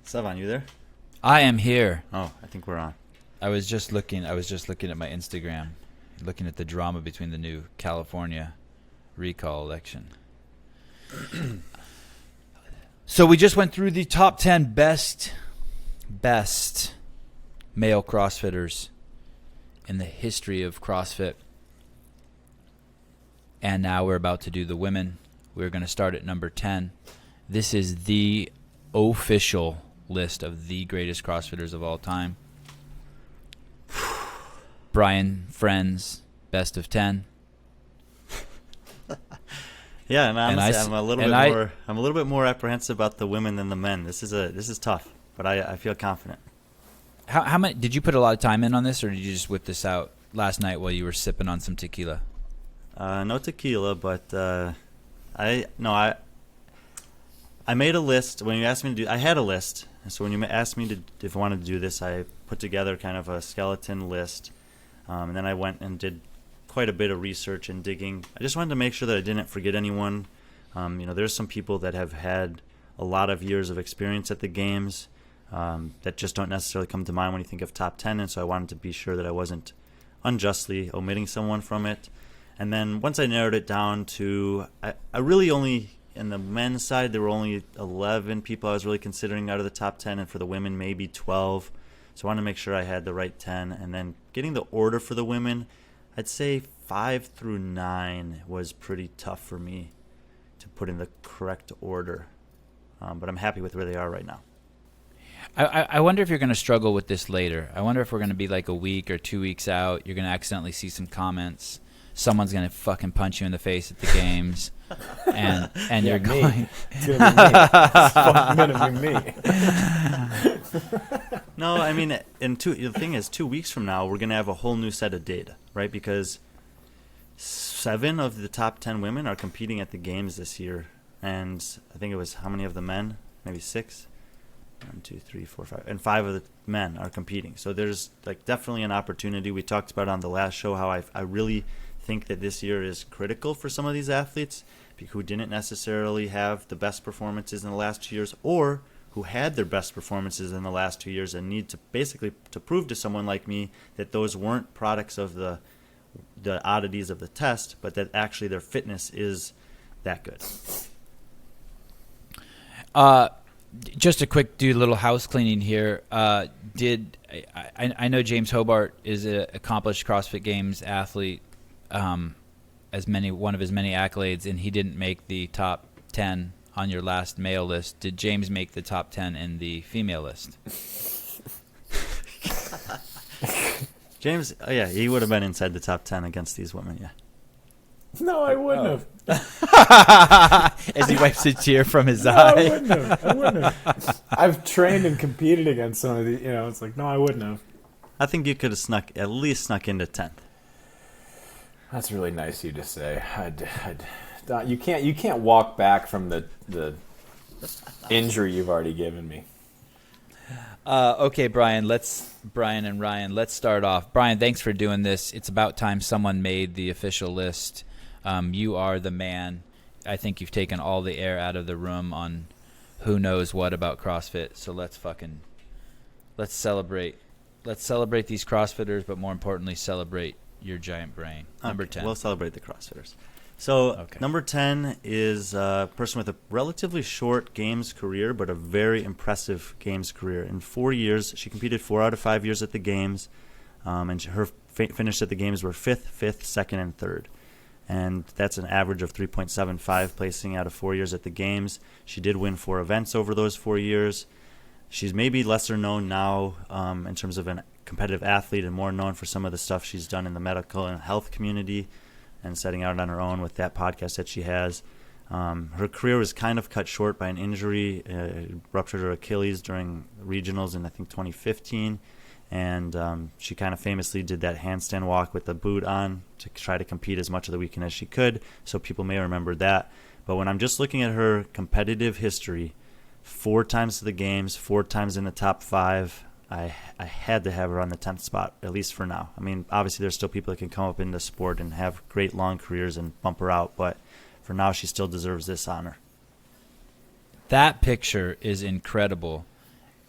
Sevan, you there? I am here. Oh, I think we're on. I was just looking at my Instagram, looking at the drama between the new California recall election. So we just went through the top 10 best male CrossFitters in the history of CrossFit. And now we're about to do the women. We're going to start at number 10. This is the official list of the greatest CrossFitters of all time. Brian Friends, best of 10. Yeah, and honestly, I'm a little bit more apprehensive about the women than the men. This is tough, but I feel confident. How many did you put a lot of time in on this, or did you just whip this out last night while you were sipping on some tequila? No tequila, but I made a list when you asked me to do. I had a list, so when you asked me if I wanted to do this, I put together kind of a skeleton list, and then I went and did quite a bit of research and digging. I just wanted to make sure that I didn't forget anyone. There's some people that have had a lot of years of experience at the games that just don't necessarily come to mind when you think of top 10, and so I wanted to be sure that I wasn't unjustly omitting someone from it. And then once I narrowed it down to, I really only, in the men's side, there were only 11 people I was really considering out of the top 10, and for the women, maybe 12. So I wanted to make sure I had the right 10. And then getting the order for the women, I'd say 5 through 9 was pretty tough for me to put in the correct order. But I'm happy with where they are right now. I wonder if you're going to struggle with this later. I wonder if we're going to be like a week or 2 weeks out. You're going to accidentally see some comments. Someone's going to fucking punch you in the face at the games. And yeah, you're going... It's going to be me. No, I mean, the thing is, 2 weeks from now, we're going to have a whole new set of data, right? Because 7 of the top 10 women are competing at the games this year. And I think it was, how many of the men? Maybe 6? 1, 2, 3, 4, 5. And 5 of the men are competing. So there's definitely an opportunity. We talked about on the last show how I really think that this year is critical for some of these athletes who didn't necessarily have the best performances in the last 2 years, or who had their best performances in the last 2 years and need to basically to prove to someone like me that those weren't products of the oddities of the test, but that actually their fitness is that good. Just a quick little house cleaning here. I know James Hobart is an accomplished CrossFit Games athlete, one of his many accolades, and he didn't make the top 10 on your last male list. Did James make the top 10 in the female list? James, yeah, he would have been inside the top 10 against these women, yeah. No, I wouldn't have. As he wipes a tear from his eye. I wouldn't have. I've trained and competed against some of these. It's like, no, I wouldn't have. I think you could have at least snuck into 10th. That's really nice of you to say. You can't walk back from the injury you've already given me. Okay, Brian and Ryan, let's start off. Brian, thanks for doing this. It's about time someone made the official list. You are the man. I think you've taken all the air out of the room on who knows what about CrossFit. So let's celebrate. Let's celebrate these CrossFitters, but more importantly, celebrate your giant brain. Number 10. We'll celebrate the CrossFitters. So Number 10 is a person with a relatively short games career, but a very impressive games career. In 4 years, she competed 4 out of 5 years at the games, and her finish at the games were 5th, 2nd, and 3rd. And that's an average of 3.75 placing out of 4 years at the games. She did win 4 events over those 4 years. She's maybe lesser known now in terms of a competitive athlete and more known for some of the stuff she's done in the medical and health community and setting out on her own with that podcast that she has. Her career was kind of cut short by an injury. Ruptured her Achilles during regionals in, I think, 2015. And she kind of famously did that handstand walk with the boot on to try to compete as much of the weekend as she could. So people may remember that. But when I'm just looking at her competitive history, 4 times to the games, 4 times in the top 5, I had to have her on the 10th spot, at least for now. I mean, obviously there's still people that can come up in the sport and have great long careers and bump her out, but for now she still deserves this honor. That picture is incredible.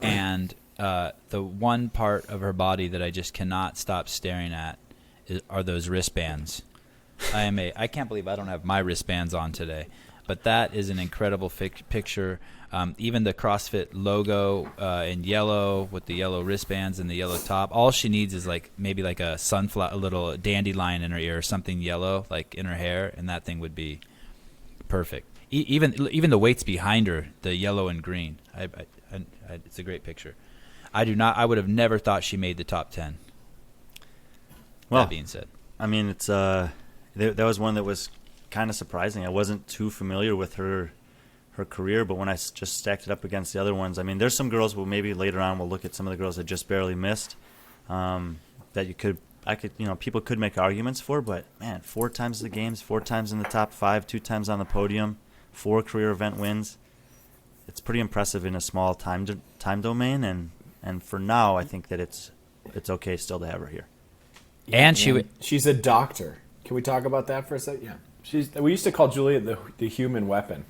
And the one part of her body that I just cannot stop staring at are those wristbands. I can't believe I don't have my wristbands on today. But that is an incredible picture. Even the CrossFit logo in yellow with the yellow wristbands and the yellow top. All she needs is maybe a sunflower, a little dandelion in her ear, or something yellow like in her hair, and that thing would be perfect. Even the weights behind her, the yellow and green. It's a great picture. I would have never thought she made the top 10. Well, that being said, I mean, it's that was one that was kind of surprising. I wasn't too familiar with her career, but when I just stacked it up against the other ones, I mean, there's some girls who maybe later on we'll look at some of the girls that just barely missed that people could make arguments for, but man, 4 times the games, 4 times in the top 5, 2 times on the podium, 4 career event wins. It's pretty impressive in a small time domain, and for now, I think that it's okay still to have her here. And she's a doctor. Can we talk about that for a second? Yeah, we used to call Julia the human weapon.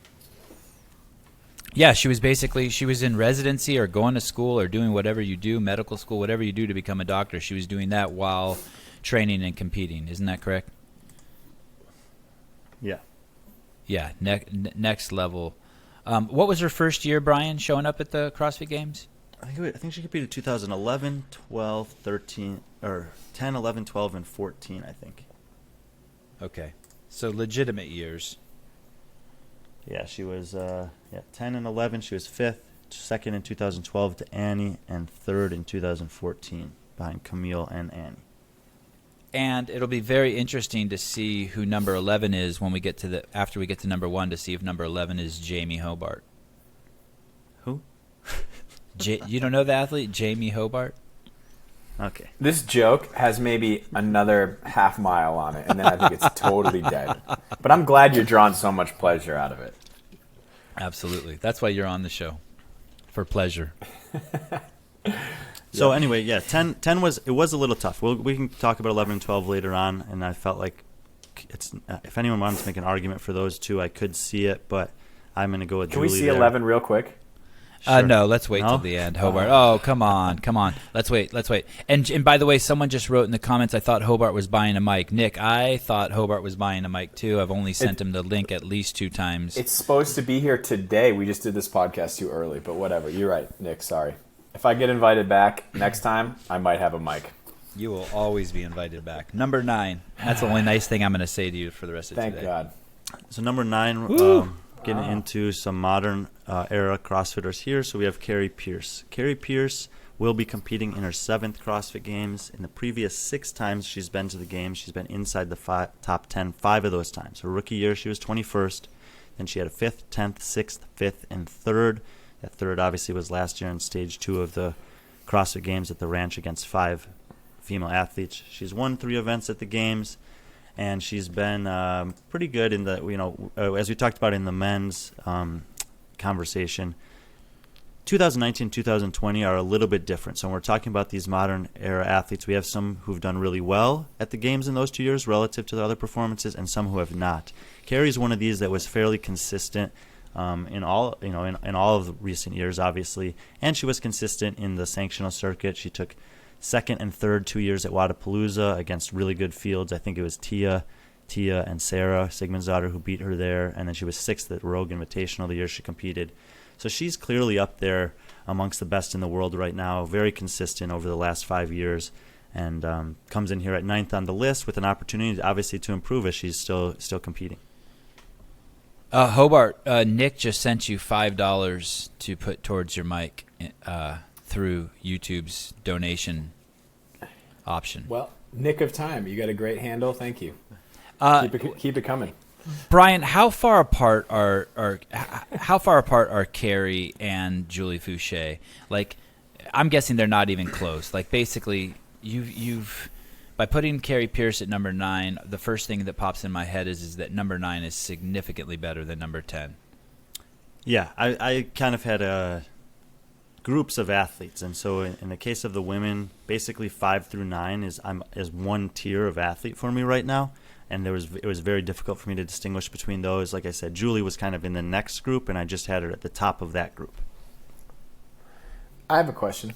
Yeah, she was in residency or going to school or doing whatever you do, medical school, whatever you do to become a doctor. She was doing that while training and competing. Isn't that correct? Yeah. Yeah, next level. What was her first year, Brian, showing up at the CrossFit Games? I think she competed 2011, 12, 13, or 10, 11, 12, and 14, I think. Okay. So legitimate years. Yeah, she was 10 and 11. She was 5th, 2nd in 2012 to Annie, and 3rd in 2014 behind Camille and Annie. And it'll be very interesting to see who number 11 is when we get to after we get to number 1 to see if number 11 is Jamie Hobart. Who? You don't know the athlete, Jamie Hobart? Okay. This joke has maybe another half mile on it, and then I think it's totally dead. But I'm glad you're drawing so much pleasure out of it. Absolutely. That's why you're on the show. For pleasure. So anyway, 10 was a little tough. We can talk about 11 and 12 later on, and I felt like if anyone wanted to make an argument for those two, I could see it, but I'm going to go with Can Julie we see there. 11 real quick? Sure. No, let's wait till the end, Hobart. Oh, come on. Let's wait. And by the way, someone just wrote in the comments, I thought Hobart was buying a mic. Nick, I thought Hobart was buying a mic too. I've only sent him the link at least 2 times. It's supposed to be here today. We just did this podcast too early, but whatever. You're right, Nick. Sorry. If I get invited back next time, I might have a mic. You will always be invited back. Number 9. That's the only nice thing I'm going to say to you for the rest of today. Thank God. So number 9, getting into some modern era CrossFitters here. So we have Carrie Pierce. Carrie Pierce will be competing in her 7th CrossFit Games. In the previous 6 times she's been to the Games, she's been inside the top 10 5 of those times. Her rookie year, she was 21st. Then she had a 5th, 10th, 6th, 5th, and 3rd. That 3rd obviously was last year in stage 2 of the CrossFit Games at the ranch against 5 female athletes. She's won 3 events at the Games. And she's been pretty good in the, as we talked about in the men's conversation, 2019, 2020 are a little bit different. So when we're talking about these modern era athletes, we have some who've done really well at the Games in those 2 years relative to the other performances, and some who have not. Carrie's one of these that was fairly consistent in all of the recent years, obviously, and she was consistent in the sanctional circuit. She took 2nd and 3rd 2 years at Wadapalooza against really good fields. I think it was Tia and Sarah Sigmund's daughter who beat her there, and then she was 6th at Rogue Invitational the year she competed. So she's clearly up there amongst the best in the world right now, very consistent over the last 5 years, and comes in here at 9th on the list with an opportunity obviously to improve as she's still competing. Hobart, Nick just sent you $5 to put towards your mic through YouTube's donation option. Well, nick of time. You got a great handle. Thank you. Keep it coming. Brian, how far apart are Carrie and Julie Fouché? Like, I'm guessing they're not even close. Like, basically, you've by putting Carrie Pierce at number 9, the first thing that pops in my head is that number 9 is significantly better than number 10. Yeah, I kind of had groups of athletes, and so in the case of the women, basically 5 through 9 is one tier of athlete for me right now, and it was very difficult for me to distinguish between those. Like I said, Julie was kind of in the next group, and I just had her at the top of that group. I have a question.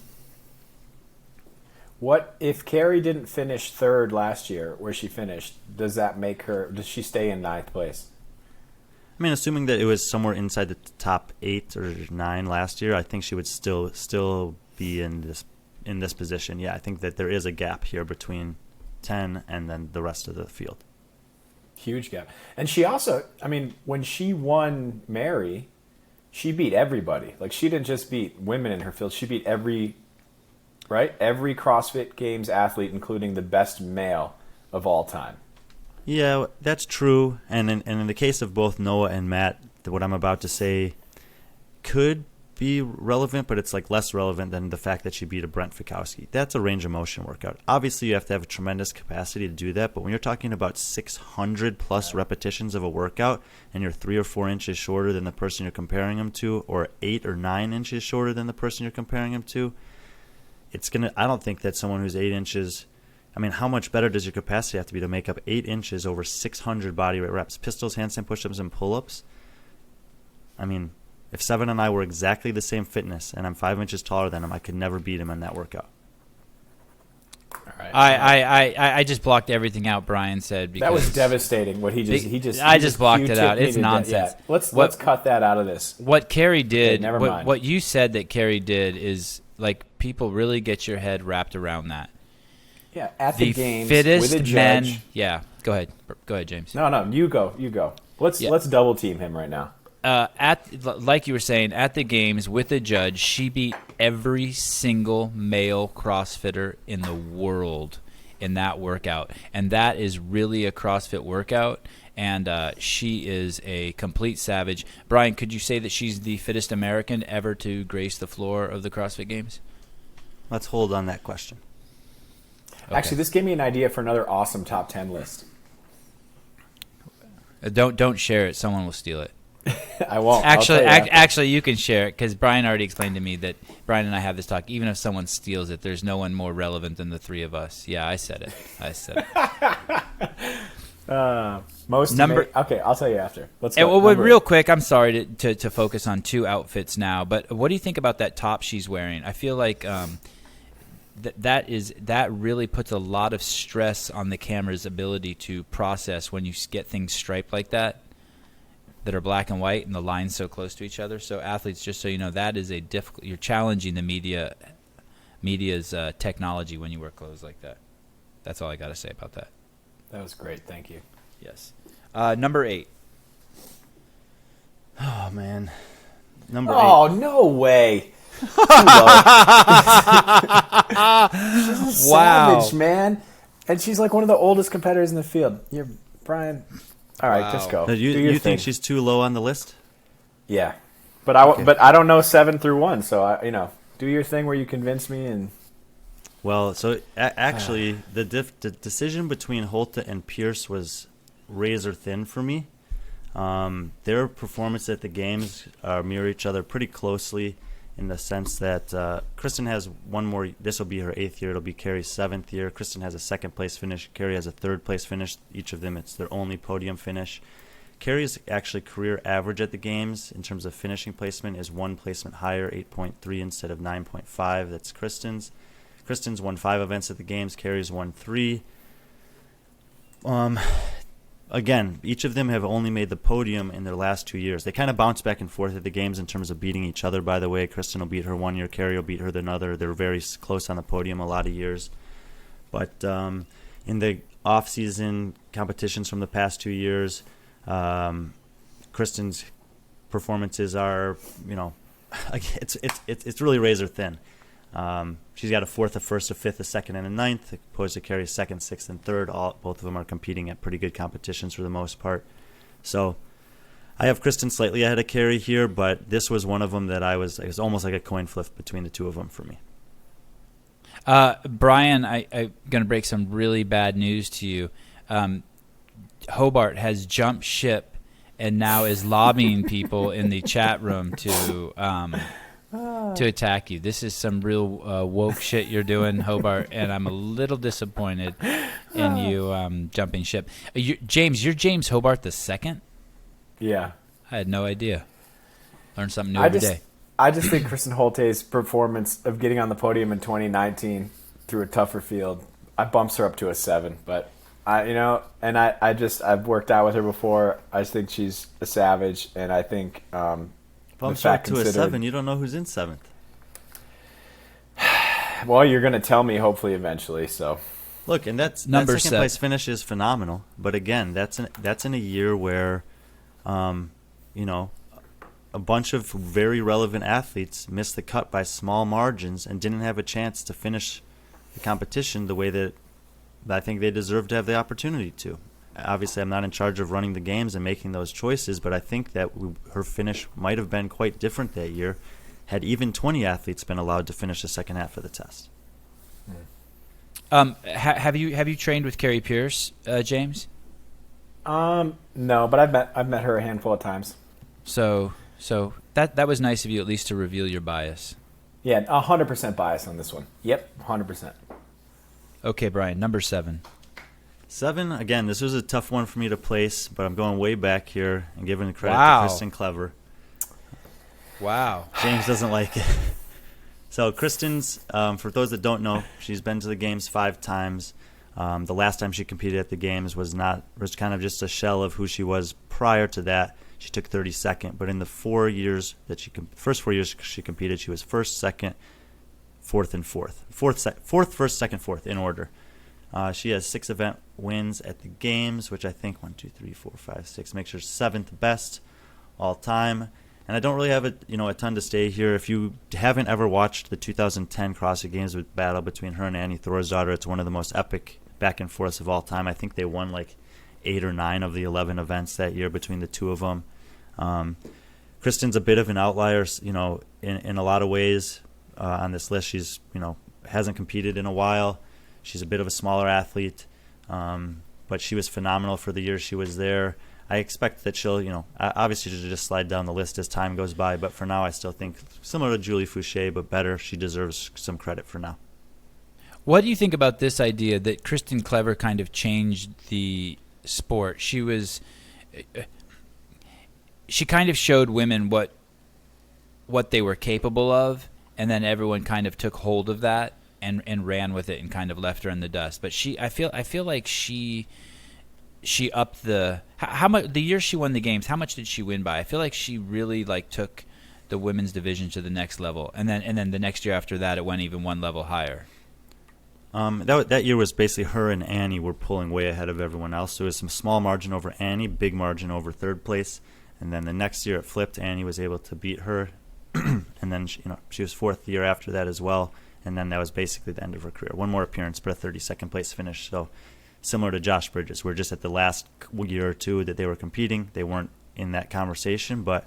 What if Carrie didn't finish third last year, where she finished? Does that make her? Does she stay in 9th place? I mean, assuming that it was somewhere inside the top 8 or 9 last year, I think she would still be in this position. Yeah, I think that there is a gap here between 10 and then the rest of the field. Huge gap. And she also, I mean, when she won Mary, she beat everybody. Like, she didn't just beat women in her field. She beat every CrossFit Games athlete, including the best male of all time. Yeah, that's true. And in the case of both Noah and Matt, what I'm about to say could be relevant, but it's like less relevant than the fact that she beat a Brent Fikowski. That's a range of motion workout. Obviously, you have to have a tremendous capacity to do that, but when you're talking about 600 plus repetitions of a workout and you're 3 or 4 inches shorter than the person you're comparing them to, or 8 or 9 inches shorter than the person you're comparing them to, I don't think that someone who's 8 inches, I mean, how much better does your capacity have to be to make up 8 inches over 600 body weight reps? Pistols, handstand push-ups, and pull-ups? I mean, if Sevan and I were exactly the same fitness and I'm 5 inches taller than him, I could never beat him in that workout. All right. I just blocked everything out Brian said. Because that was devastating. What he just I just blocked it out. It's nonsense. Yeah. Let's cut that out of this. What Carrie did, okay, never mind. What you said that Carrie did is, like, people really get your head wrapped around that. Yeah, at the games fittest with a judge. men. Yeah, go ahead, James. No, you go. Let's double team him right now. Like you were saying, at the games with a judge, she beat every single male CrossFitter in the world in that workout, and that is really a CrossFit workout. And she is a complete savage. Brian, could you say that she's the fittest American ever to grace the floor of the CrossFit Games? Let's hold on that question. Okay. Actually, this gave me an idea for another awesome top 10 list. Don't share it. Someone will steal it. I won't. Actually, you can share it because Brian already explained to me that Brian and I have this talk. Even if someone steals it, there's no one more relevant than the three of us. Yeah, I said it. Okay, I'll tell you after. Let's go. Real quick, I'm sorry to focus on 2 outfits now, but what do you think about that top she's wearing? I feel like that really puts a lot of stress on the camera's ability to process when you get things striped like that are black and white and the lines so close to each other. So athletes, just so you know, that is a difficult. You're challenging the media's technology when you wear clothes like that. That's all I got to say about that. That was great. Thank you. Yes. Number 8. Oh man. Number 8. Oh no way. Wow. Savage, man. And she's like one of the oldest competitors in the field. You're Brian. All right, Wow. just go. Do you think she's too low on the list? Yeah, but I don't know 7 through 1, so do your thing where you convince me and. Well, so actually, the decision between Holta and Pierce was razor thin for me. Their performance at the games mirror each other pretty closely in the sense that Kristen has one more. This will be her 8th year. It'll be Carrie's 7th year. Kristen has a 2nd place finish. Carrie has a 3rd place finish. Each of them, it's their only podium finish. Carrie's actually career average at the games in terms of finishing placement is 1 placement higher, 8.3 instead of 9.5. That's Kristen's. Kristen's won 5 events at the games. Carrie's won 3. Again, each of them have only made the podium in their last 2 years. They kind of bounce back and forth at the games in terms of beating each other, by the way. Kristen will beat her 1 year. Carrie will beat her another. They're very close on the podium a lot of years. But in the off-season competitions from the past 2 years, Kristen's performances are, it's really razor thin. She's got a 4th, a 1st, a 5th, a 2nd, and a 9th, opposed to Carrie's 2nd, 6th, and 3rd. Both of them are competing at pretty good competitions for the most part. So I have Kristen slightly ahead of Carrie here, but this was one of them that it was almost like a coin flip between the two of them for me. Brian, I'm going to break some really bad news to you. Hobart has jumped ship and now is lobbying people in the chat room to attack you. This is some real woke shit you're doing, Hobart, and I'm a little disappointed in you jumping ship. James, you're James Hobart the second? Yeah. I had no idea. Learn something new every day. I just think Kristen Holte's performance of getting on the podium in 2019 through a tougher field, I bumps her up to a 7. But I've worked out with her before. I just think she's a savage, and I think bumps her up to a 7. You don't know who's in 7th. Well, you're going to tell me hopefully eventually. So look, and that second place finish is phenomenal. But again, that's in a year where, a bunch of very relevant athletes missed the cut by small margins and didn't have a chance to finish the competition the way that I think they deserve to have the opportunity to. Obviously, I'm not in charge of running the games and making those choices, but I think that her finish might have been quite different that year had even 20 athletes been allowed to finish the second half of the test. Have you trained with Carrie Pierce, James? No, but I've met her a handful of times. So that was nice of you at least to reveal your bias. Yeah, 100% bias on this one. Yep, 100%. Okay, Brian, number 7. 7, again, this was a tough one for me to place, but I'm going way back here and giving credit to Kristen Clever. Wow. James doesn't like it. So Kristen's, for those that don't know, she's been to the games 5 times. The last time she competed at the games was kind of just a shell of who she was prior to that. She took 32nd, but in the 4 years that first 4 years she competed, she was first, second, fourth, and fourth. Fourth, first, second, fourth in order. She has 6 event wins at the games, which I think 1, 2, 3, 4, 5, 6 makes her 7th best all time. And I don't really have a ton to say here. If you haven't ever watched the 2010 CrossFit Games battle between her and Annie Thorisdottir, it's one of the most epic back and forths of all time. I think they won like 8 or 9 of the 11 events that year between the two of them. Kristen's a bit of an outlier, in a lot of ways on this list. She's, hasn't competed in a while. She's a bit of a smaller athlete, but she was phenomenal for the year she was there. I expect that she'll, obviously she'll just slide down the list as time goes by, but for now I still think similar to Julie Fouché, but better. She deserves some credit for now. What do you think about this idea that Kristen Clever kind of changed the sport? She kind of showed women what they were capable of, and then everyone kind of took hold of that and ran with it and kind of left her in the dust. But I feel like she upped how much the year she won the games. How much did she win by? I feel like she really took the women's division to the next level, and then the next year after that, it went even one level higher. That year was basically her and Annie were pulling way ahead of everyone else. So it was some small margin over Annie, big margin over third place, and then the next year it flipped. Annie was able to beat her, and then she was 4th the year after that as well. And then that was basically the end of her career. One more appearance, but a 32nd place finish. So similar to Josh Bridges, we're just at the last year or two that they were competing. They weren't in that conversation, but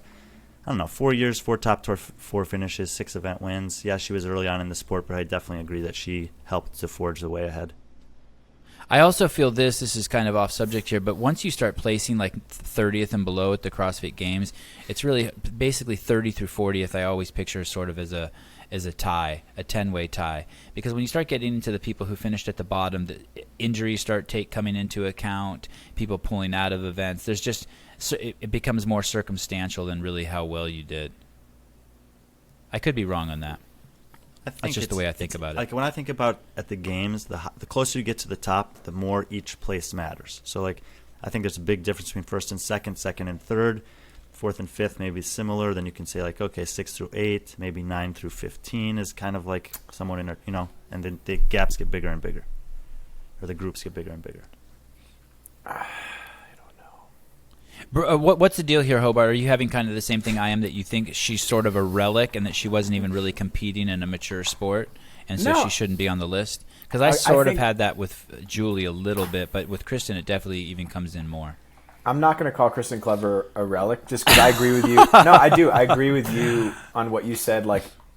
I don't know, 4 years, 4 top 4 finishes, 6 event wins. Yeah, she was early on in the sport, but I definitely agree that she helped to forge the way ahead. I also feel this is kind of off subject here, but once you start placing 30th and below at the CrossFit Games, it's really basically 30 through 40th. I always picture sort of as a tie, a 10-way tie, because when you start getting into the people who finished at the bottom, the injuries start coming into account, people pulling out of events. There's just it becomes more circumstantial than really how well you did. I could be wrong on that. That's just the way I think about it. Like when I think about at the games, the closer you get to the top, the more each place matters. So I think there's a big difference between first and second, second and third, fourth and fifth maybe similar. Then you can say okay, 6 through 8, maybe 9 through 15 is kind of somewhat in and then the gaps get bigger and bigger, or the groups get bigger and bigger. What's the deal here, Hobart? Are you having kind of the same thing I am, that you think she's sort of a relic and that she wasn't even really competing in a mature sport, and so she shouldn't be on the list? Because I sort of had that with Julie a little bit, but with Kristen it definitely even comes in more. I'm not going to call Kristen Clever a relic just because I agree with you. No, I do. I agree with you on what you said.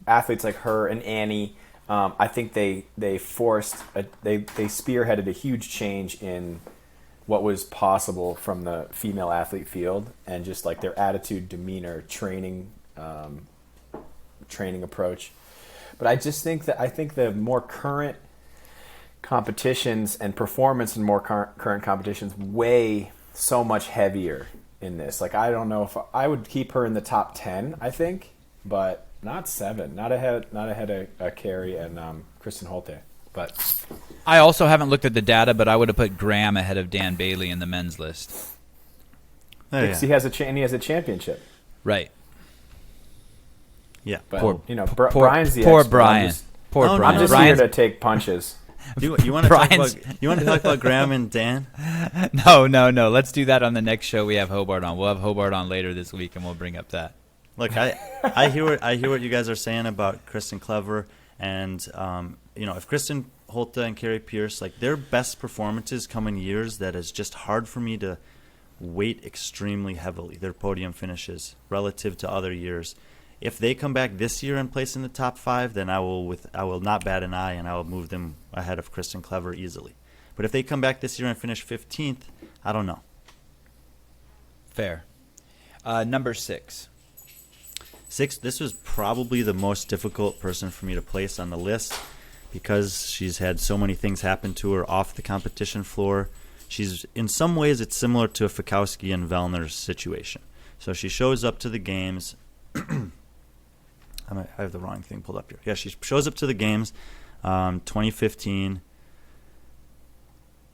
Athletes like her and Annie, I think they spearheaded a huge change in what was possible from the female athlete field, and just their attitude, demeanor, training approach. But I just think the more current competitions and performance in more current competitions weigh so much heavier in this. I don't know if I would keep her in the top 10, I think, but not 7, not ahead of Carrie and Kristen Holte. But I also haven't looked at the data, but I would have put Graham ahead of Dan Bailey in the men's list. Because he has a championship. Right. Yeah. But, poor Brian's the poor expert. Brian. Poor No, Brian. I'm just Brian's, here to take punches. You want to talk about Graham and Dan? No. Let's do that on the next show. We have Hobart on. We'll have Hobart on later this week, and we'll bring up that. Look, I hear what you guys are saying about Kristen Clever, and if Kristen Holte and Carrie Pierce, like their best performances come in years that is just hard for me to weight extremely heavily. Their podium finishes relative to other years. If they come back this year and place in the top 5, then I will not bat an eye, and I will move them ahead of Kristen Clever easily. But if they come back this year and finish 15th, I don't know. Fair. Number 6. 6, this was probably the most difficult person for me to place on the list because she's had so many things happen to her off the competition floor. She's, in some ways, it's similar to a Fikowski and Vellner's situation. So she shows up to the games. I have the wrong thing pulled up here. Yeah, she shows up to the games 2015.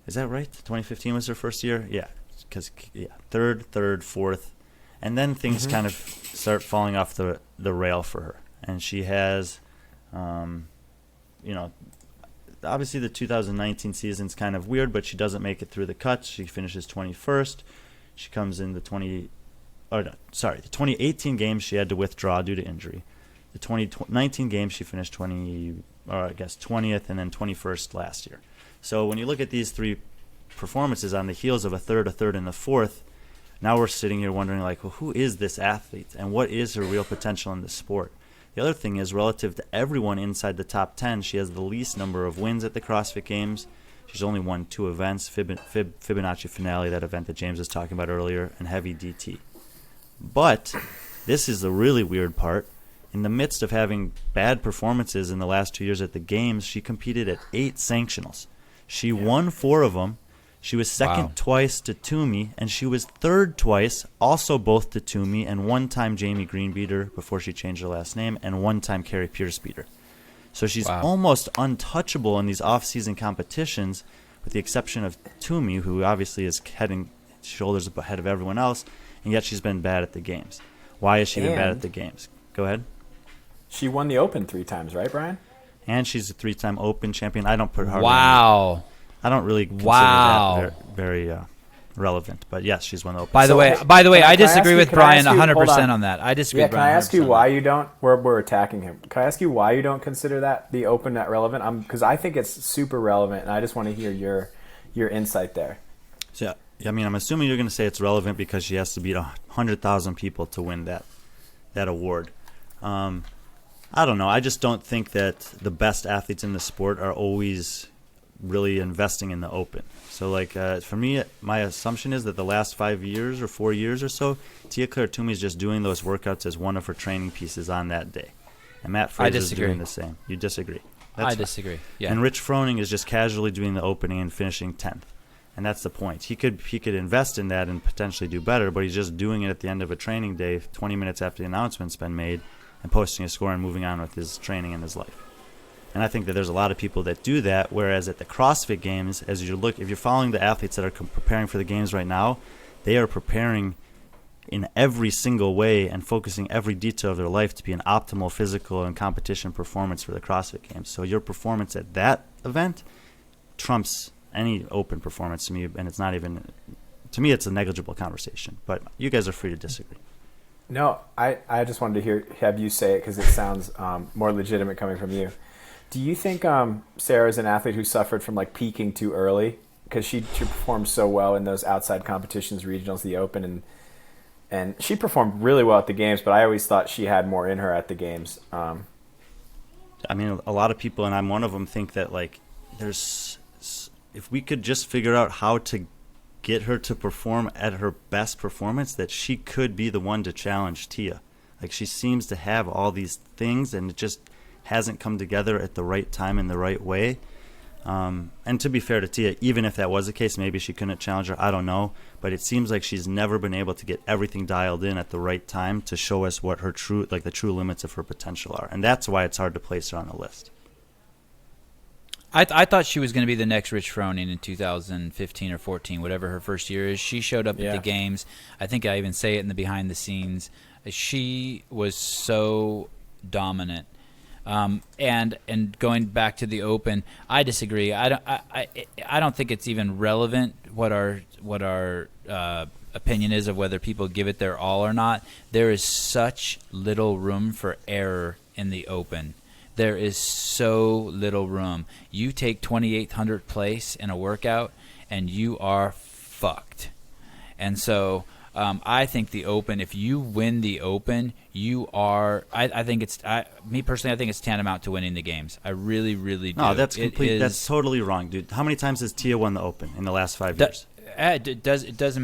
Is that right? 2015 was her first year? Yeah, because third, fourth. And then things kind of start falling off the rail for her. And she has, obviously the 2019 season's kind of weird, but she doesn't make it through the cuts. She finishes 21st. She comes in the 2018 games she had to withdraw due to injury. The 2019 games she finished 20th, and then 21st last year. So when you look at these 3 performances on the heels of a third, and a fourth, now we're sitting here wondering, like, well, who is this athlete and what is her real potential in the sport? The other thing is, relative to everyone inside the top 10, she has the least number of wins at the CrossFit Games. She's only won 2 events, Fibonacci Finale, that event that James was talking about earlier, and Heavy DT. But this is the really weird part. In the midst of having bad performances in the last 2 years at the Games, she competed at 8 sanctionals. She won 4 of them. She was second twice to Toomey, and she was third twice, also both to Toomey, and one time Jamie Green beat her before she changed her last name, and one time Carrie Pierce beat her. So she's almost untouchable in these off-season competitions, with the exception of Toomey, who obviously is heading shoulders ahead of everyone else, and yet she's been bad at the Games. Why has she been bad at the Games? Go ahead. She won the Open 3 times, right, Brian? And she's a 3-time Open champion. I don't put her. I don't really consider that very relevant, but yes, she's won the Open. By the way, I disagree with Brian 100% on that. I disagree. Yeah, with Brian. Can I ask you why you don't? We're attacking him. Can I ask you why you don't consider that the Open that relevant? Because I think it's super relevant, and I just want to hear your insight there. So, I'm assuming you're going to say it's relevant because she has to beat 100,000 people to win that award. I don't know. I just don't think that the best athletes in the sport are always really investing in the Open. So, for me, my assumption is that the last 5 years or 4 years or so, Claire Toomey is just doing those workouts as one of her training pieces on that day. And Matt Fraser is doing the same. You disagree? I disagree. Yeah. And Rich Froning is just casually doing the opening and finishing 10th. And that's the point. He could invest in that and potentially do better, but he's just doing it at the end of a training day, 20 minutes after the announcement's been made, and posting a score and moving on with his training and his life. And I think that there's a lot of people that do that, whereas at the CrossFit Games, if you're following the athletes that are preparing for the Games right now, they are preparing in every single way and focusing every detail of their life to be an optimal physical and competition performance for the CrossFit Games. So your performance at that event trumps any Open performance to me, and it's not even, to me, it's a negligible conversation. But you guys are free to disagree. No, I just wanted to have you say it because it sounds more legitimate coming from you. Do you think Sarah is an athlete who suffered from peaking too early because she performed so well in those outside competitions, regionals, the Open, and she performed really well at the Games, but I always thought she had more in her at the Games. A lot of people, and I'm one of them, think that if we could just figure out how to get her to perform at her best performance, that she could be the one to challenge Tia. She seems to have all these things, and it just hasn't come together at the right time in the right way. And to be fair to Tia, even if that was the case, maybe she couldn't challenge her. I don't know. But it seems like she's never been able to get everything dialed in at the right time to show us what her the true limits of her potential are. And that's why it's hard to place her on the list. I thought she was going to be the next Rich Froning in 2015 or 14, whatever her first year is. She showed up at the games. I think I even say it in the behind the scenes. She was so dominant. And going back to the Open, I disagree. I don't think it's even relevant what our opinion is of whether people give it their all or not. There is such little room for error in the Open. There is so little room. You take 2800th place in a workout, and you are fucked. And so I think the Open, if you win the Open, you are. I think it's me personally. I think it's tantamount to winning the games. I really, really do. No, that's complete. That's totally wrong, dude. How many times has Tia won the Open in the last 5 years? It doesn't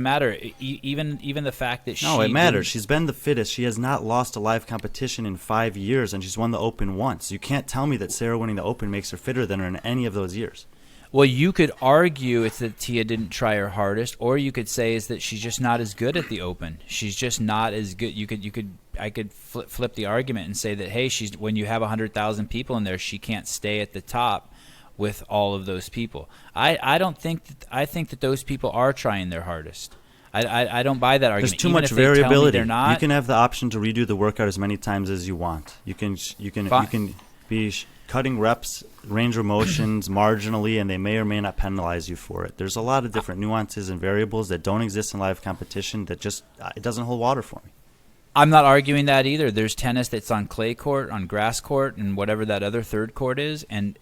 matter. Even the fact that it matters. She's been the fittest. She has not lost a live competition in 5 years, and she's won the Open once. You can't tell me that Sarah winning the Open makes her fitter than her in any of those years. Well, you could argue it's that Tia didn't try her hardest, or you could say is that she's just not as good at the Open. She's just not as good. I could flip the argument and say that, hey, when you have 100,000 people in there, she can't stay at the top with all of those people. I think that those people are trying their hardest. I don't buy that argument. There's too much variability. You can have the option to redo the workout as many times as you want. You can be cutting reps, range of motions marginally, and they may or may not penalize you for it. There's a lot of different nuances and variables that don't exist in live competition that just it doesn't hold water for me. I'm not arguing that either. There's tennis that's on clay court, on grass court, and whatever that other third court is, and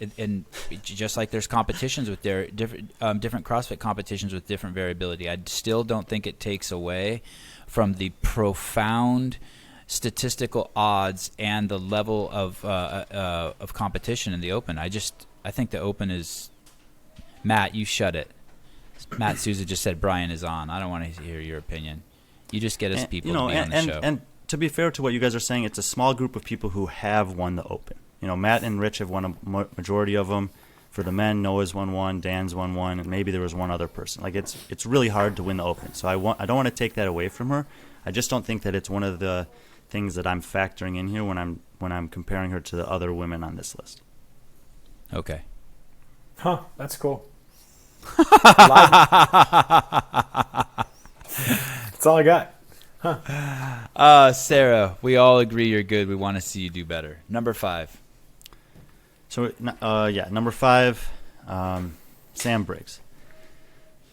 just like there's competitions with different CrossFit competitions with different variability. I still don't think it takes away from the profound statistical odds and the level of competition in the Open. I think the Open is. Matt, you shut it. Matt Souza just said Brian is on. I don't want to hear your opinion. You just get us people to be on the show. And to be fair to what you guys are saying, it's a small group of people who have won the Open. Matt and Rich have won a majority of them. For the men, Noah's won one, Dan's won one, and maybe there was one other person. Like it's really hard to win the Open. So I don't want to take that away from her. I just don't think that it's one of the things that I'm factoring in here when I'm comparing her to the other women on this list. Okay. Huh? That's cool. That's all I got. Huh. Sarah, we all agree you're good. We want to see you do better. Number 5. So, number 5, Sam Briggs.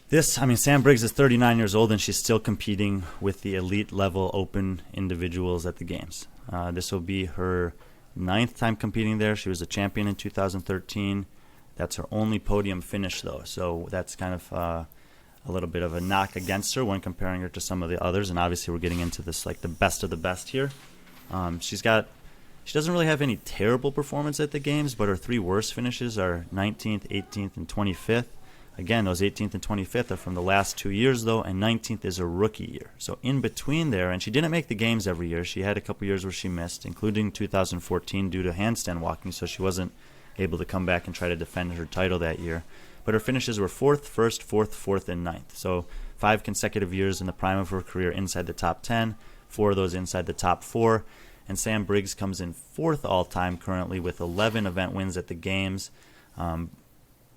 Sam Briggs is 39 years old, and she's still competing with the elite level Open individuals at the games. This will be her 9th time competing there. She was a champion in 2013. That's her only podium finish, though. So that's kind of a little bit of a knock against her when comparing her to some of the others. And obviously we're getting into this like the best of the best here. She doesn't really have any terrible performance at the games, but her 3 worst finishes are 19th, 18th, and 25th. Again, those 18th and 25th are from the last 2 years, though, and 19th is a rookie year. So in between there, and she didn't make the games every year. She had a couple years where she missed, including 2014 due to handstand walking, so she wasn't able to come back and try to defend her title that year. But her finishes were 4th, 1st, 4th, 4th, and 9th. So 5 consecutive years in the prime of her career inside the top 10, 4 of those inside the top 4. And Sam Briggs comes in 4th all-time currently with 11 event wins at the games.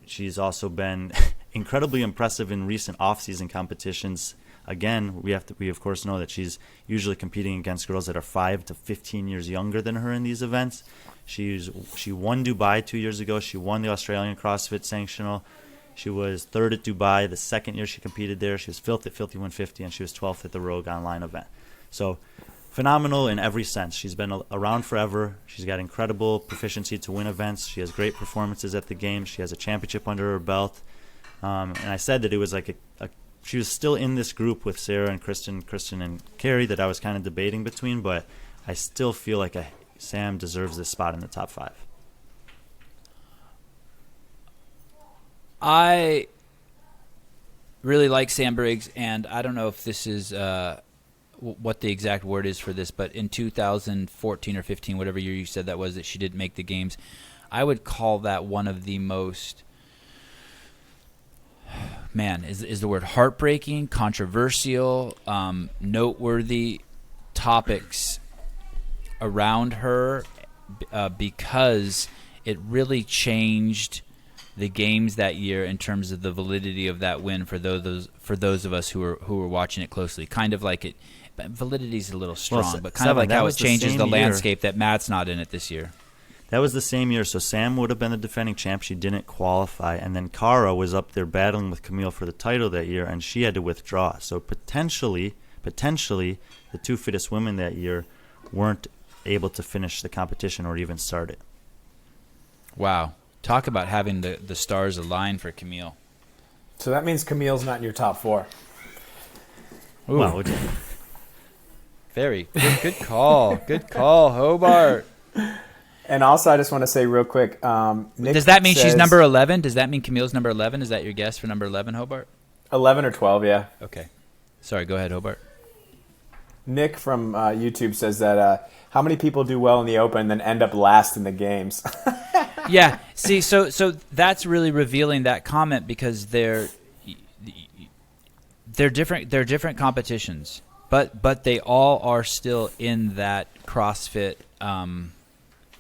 She's also been incredibly impressive in recent off-season competitions. Again, we of course know that she's usually competing against girls that are 5 to 15 years younger than her in these events. She won Dubai 2 years ago. She won the Australian CrossFit Sanctional. She was 3rd at Dubai the second year she competed there. She was 5th at Filthy 150, and she was 12th at the Rogue Online event. So phenomenal in every sense. She's been around forever. She's got incredible proficiency to win events. She has great performances at the games. She has a championship under her belt. And I said that it was like she was still in this group with Sarah and Kristen and Carrie that I was kind of debating between, but I still feel like Sam deserves this spot in the top 5. I really like Sam Briggs, and I don't know if this is what the exact word is for this, but in 2014 or 15, whatever year you said that was, that she didn't make the games, I would call that one of the most, man, is the word heartbreaking, controversial, noteworthy topics around her, because it really changed the games that year in terms of the validity of that win for those of us who were watching it closely. Kind of like it, validity is a little strong, but kind Sevan, of like how it changes the year. landscape that Matt's not in it this year. That was the same year. So Sam would have been the defending champ. She didn't qualify. And then Cara was up there battling with Camille for the title that year, and she had to withdraw. So potentially, the two fittest women that year weren't able to finish the competition or even start it. Wow. Talk about having the stars align for Camille. So that means Camille's not in your top 4. Ooh. Well, Very good call. Good call, Hobart. And also, I just want to say real quick, Nick Does that mean says she's number 11? Does that mean Camille's number 11? Is that your guess for number 11, Hobart? 11 or 12, yeah. Okay. Sorry, go ahead, Hobart. Nick from YouTube says that how many people do well in the Open and then end up last in the games? Yeah. See, so that's really revealing that comment, because they're different. They're different competitions, but they all are still in that CrossFit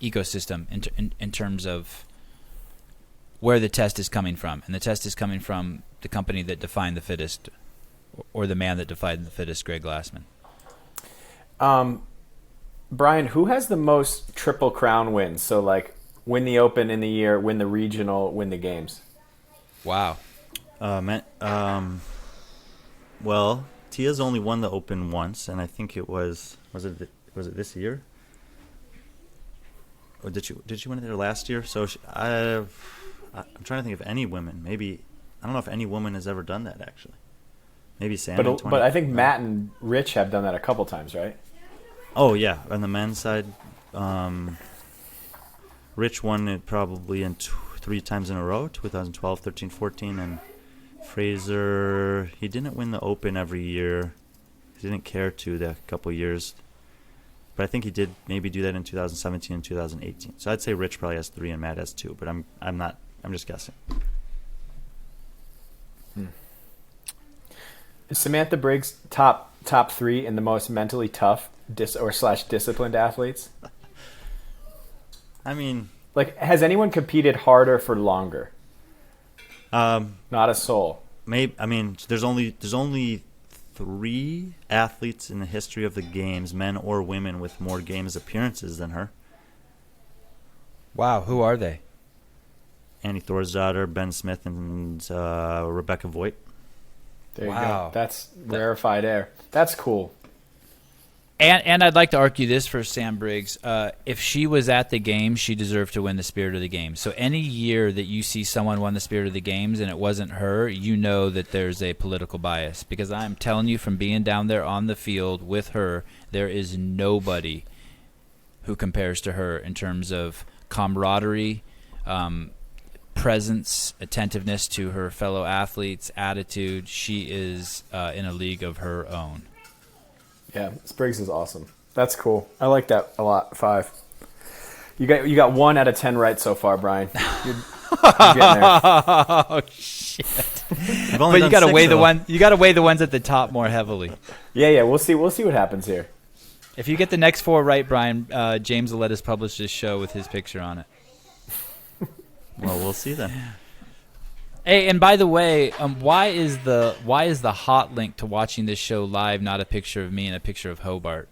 ecosystem in terms of where the test is coming from, and the test is coming from the company that defined the fittest, or the man that defined the fittest, Greg Glassman. Brian, who has the most Triple Crown wins? So, like, win the Open in the year, win the regional, win the games. Wow. Well, Tia's only won the Open once, and I think it was it this year? Or did she win it there last year? So I'm trying to think of any women. Maybe, I don't know if any woman has ever done that, actually. Maybe Sam. But I think Matt and Rich have done that a couple times, right? Oh yeah, on the men's side, Rich won it probably in 3 times in a row: 2012, 13, 14, and Fraser. He didn't win the Open every year. He didn't care to the couple years. But I think he did maybe do that in 2017 and 2018. So I'd say Rich probably has 3 and Matt has 2, but I'm just guessing. Is Samantha Briggs top 3 in the most mentally tough /disciplined athletes? I mean, like, has anyone competed harder for longer? Not a soul. Maybe. I mean, there's only 3 athletes in the history of the games, men or women, with more games appearances than her. Wow, who are they? Annie Thorsdottir, Ben Smith, and Rebecca Voight. There you go. That's rarefied air. That's cool. And I'd like to argue this for Sam Briggs. If she was at the games, she deserved to win the Spirit of the Games. So any year that you see someone won the Spirit of the Games and it wasn't her, you know that there's a political bias. Because I'm telling you, from being down there on the field with her, there is nobody who compares to her in terms of camaraderie, presence, attentiveness to her fellow athletes, attitude. She is in a league of her own. Yeah, Briggs is awesome. That's cool. I like that a lot. 5. You got 1 out of 10 right so far, Brian. You're getting there. Oh shit! But you got to weigh the one. You got to weigh the ones at the top more heavily. Yeah. We'll see what happens here. If you get the next 4 right, Brian, James will let us publish this show with his picture on it. Well, we'll see then. Hey, and by the way, why is the hot link to watching this show live not a picture of me and a picture of Hobart?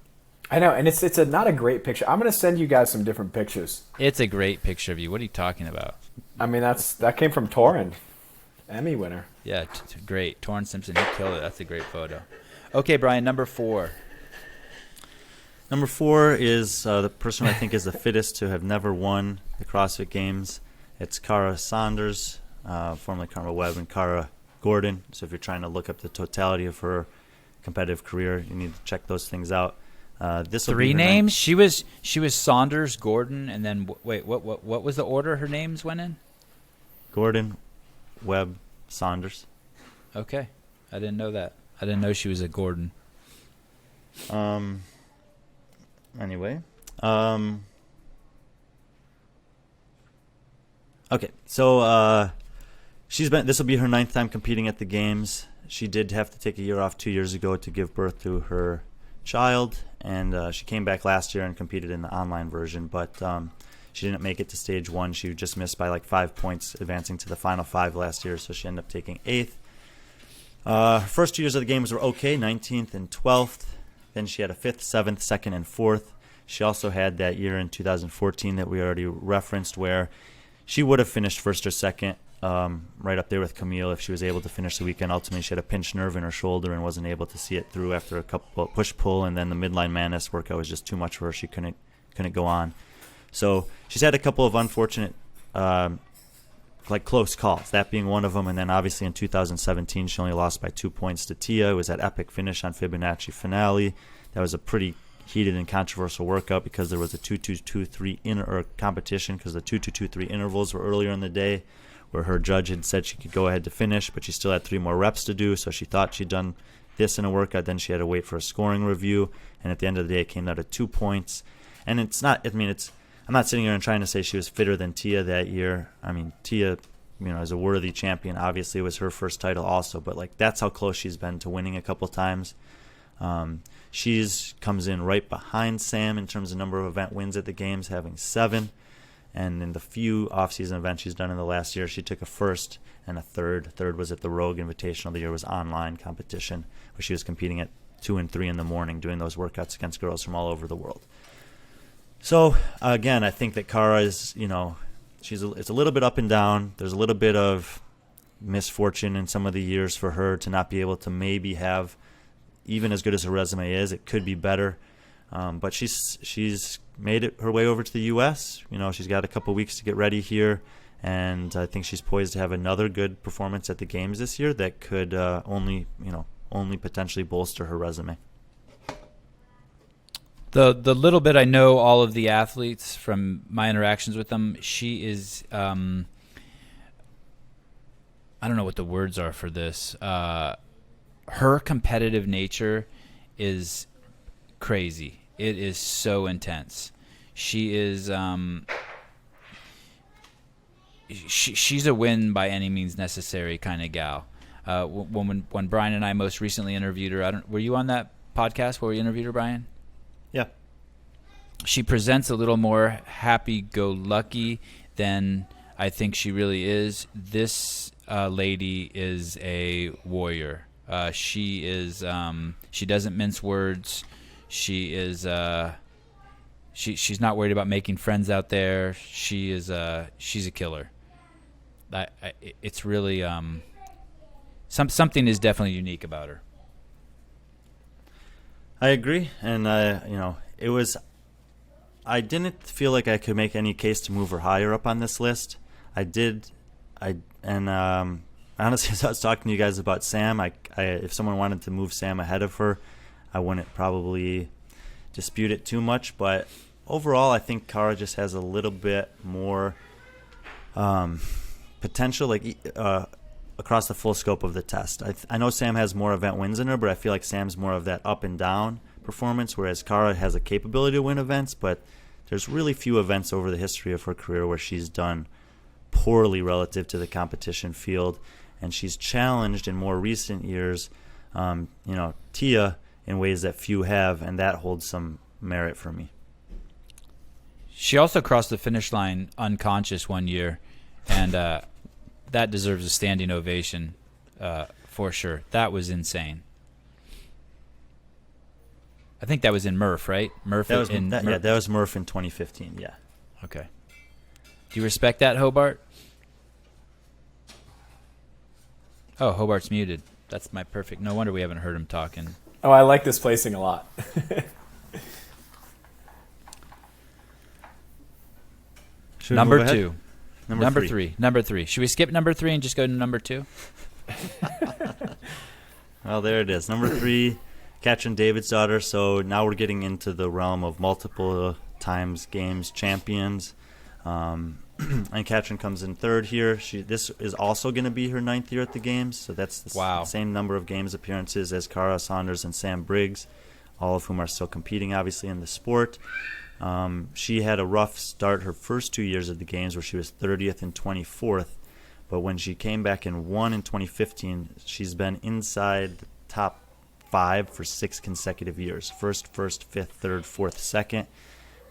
I know, and it's not a great picture. I'm going to send you guys some different pictures. It's a great picture of you. What are you talking about? I mean, that came from Torrin, Emmy winner. Yeah, great. Torrin Simpson, he killed it. That's a great photo. Okay, Brian, number 4. Number 4 is the person I think is the fittest to have never won the CrossFit Games. It's Cara Saunders, formerly Karma Webb, and Cara Gordon. So if you're trying to look up the totality of her competitive career, you need to check those things out. This 3 names. She was Saunders, Gordon, and then wait. What was the order her names went in? Gordon, Webb, Saunders. Okay, I didn't know that. I didn't know she was a Gordon. Anyway, Okay, so this will be her 9th time competing at the games. She did have to take a year off 2 years ago to give birth to her child, and she came back last year and competed in the online version, but she didn't make it to stage 1. She just missed by like 5 points advancing to the final 5 last year, so she ended up taking 8th. Her first 2 years of the games were okay, 19th and 12th. Then she had a 5th, 7th, 2nd, and 4th. She also had that year in 2014 that we already referenced where she would have finished 1st or 2nd, right up there with Camille if she was able to finish the weekend. Ultimately, she had a pinched nerve in her shoulder and wasn't able to see it through after a couple push-pull, and then the midline madness workout was just too much for her. She couldn't go on. So she's had a couple of unfortunate close calls, that being one of them. And then obviously in 2017, she only lost by 2 points to Tia. It was that epic finish on Fibonacci finale. That was a pretty heated and controversial workout because there was a 2-2-2-3 competition because the 2-2-2-3 intervals were earlier in the day where her judge had said she could go ahead to finish, but she still had 3 more reps to do. So she thought she'd done this in a workout. Then she had to wait for a scoring review. And at the end of the day, it came out at 2 points. And it's not, I'm not sitting here and trying to say she was fitter than Tia that year. I mean, Tia, is a worthy champion. Obviously, it was her first title also, but that's how close she's been to winning a couple times. She's comes in right behind Sam in terms of number of event wins at the games, having 7. And in the few off-season events she's done in the last year, she took a 1st and a 3rd. 3rd was at the Rogue Invitational. The year was online competition where she was competing at 2 and 3 in the morning, doing those workouts against girls from all over the world. So, again, I think that Cara is, it's a little bit up and down. There's a little bit of misfortune in some of the years for her to not be able to maybe have, even as good as her resume is, it could be better. But she's made it her way over to the U.S. She's got a couple weeks to get ready here, and I think she's poised to have another good performance at the games this year that could only potentially bolster her resume. The little bit I know all of the athletes from my interactions with them, she is I don't know what the words are for this. Her competitive nature is crazy. It is so intense. She is she's a win by any means necessary kind of gal. When Brian and I most recently interviewed her, were you on that podcast where we interviewed her, Brian? Yeah. She presents a little more happy-go-lucky than I think she really is. This lady is a warrior. She is. She doesn't mince words. She is. She's not worried about making friends out there. She is. She's a killer. It's really. Something is definitely unique about her. I agree, and it was. I didn't feel like I could make any case to move her higher up on this list. I did, honestly, as I was talking to you guys about Sam, if someone wanted to move Sam ahead of her, I wouldn't probably dispute it too much. But overall, I think Cara just has a little bit more potential, across the full scope of the test. I know Sam has more event wins in her, but I feel like Sam's more of that up and down performance, whereas Cara has a capability to win events, but there's really few events over the history of her career where she's done poorly relative to the competition field, and she's challenged in more recent years, Tia in ways that few have, and that holds some merit for me. She also crossed the finish line unconscious one year, and that deserves a standing ovation for sure. That was insane. I think that was in Murph, right? Murph. That was Murph in 2015. Yeah. Okay. Do you respect that, Hobart? Oh, Hobart's muted. That's my perfect. No wonder we haven't heard him talking. Oh, I like this placing a lot. Number 2. Number three. Number 3. Should we skip number 3 and just go to number 2? Well, there it is. Number 3, Katrin David's daughter. So now we're getting into the realm of multiple times games champions. And Katrin comes in 3rd here. This is also going to be her 9th year at the games. So that's the same number of games appearances as Cara Saunders and Sam Briggs, all of whom are still competing, obviously, in the sport. She had a rough start her first 2 years at the games where she was 30th and 24th. But when she came back and won in 2015, she's been inside the top 5 for 6 consecutive years. First, fifth, third, fourth, second.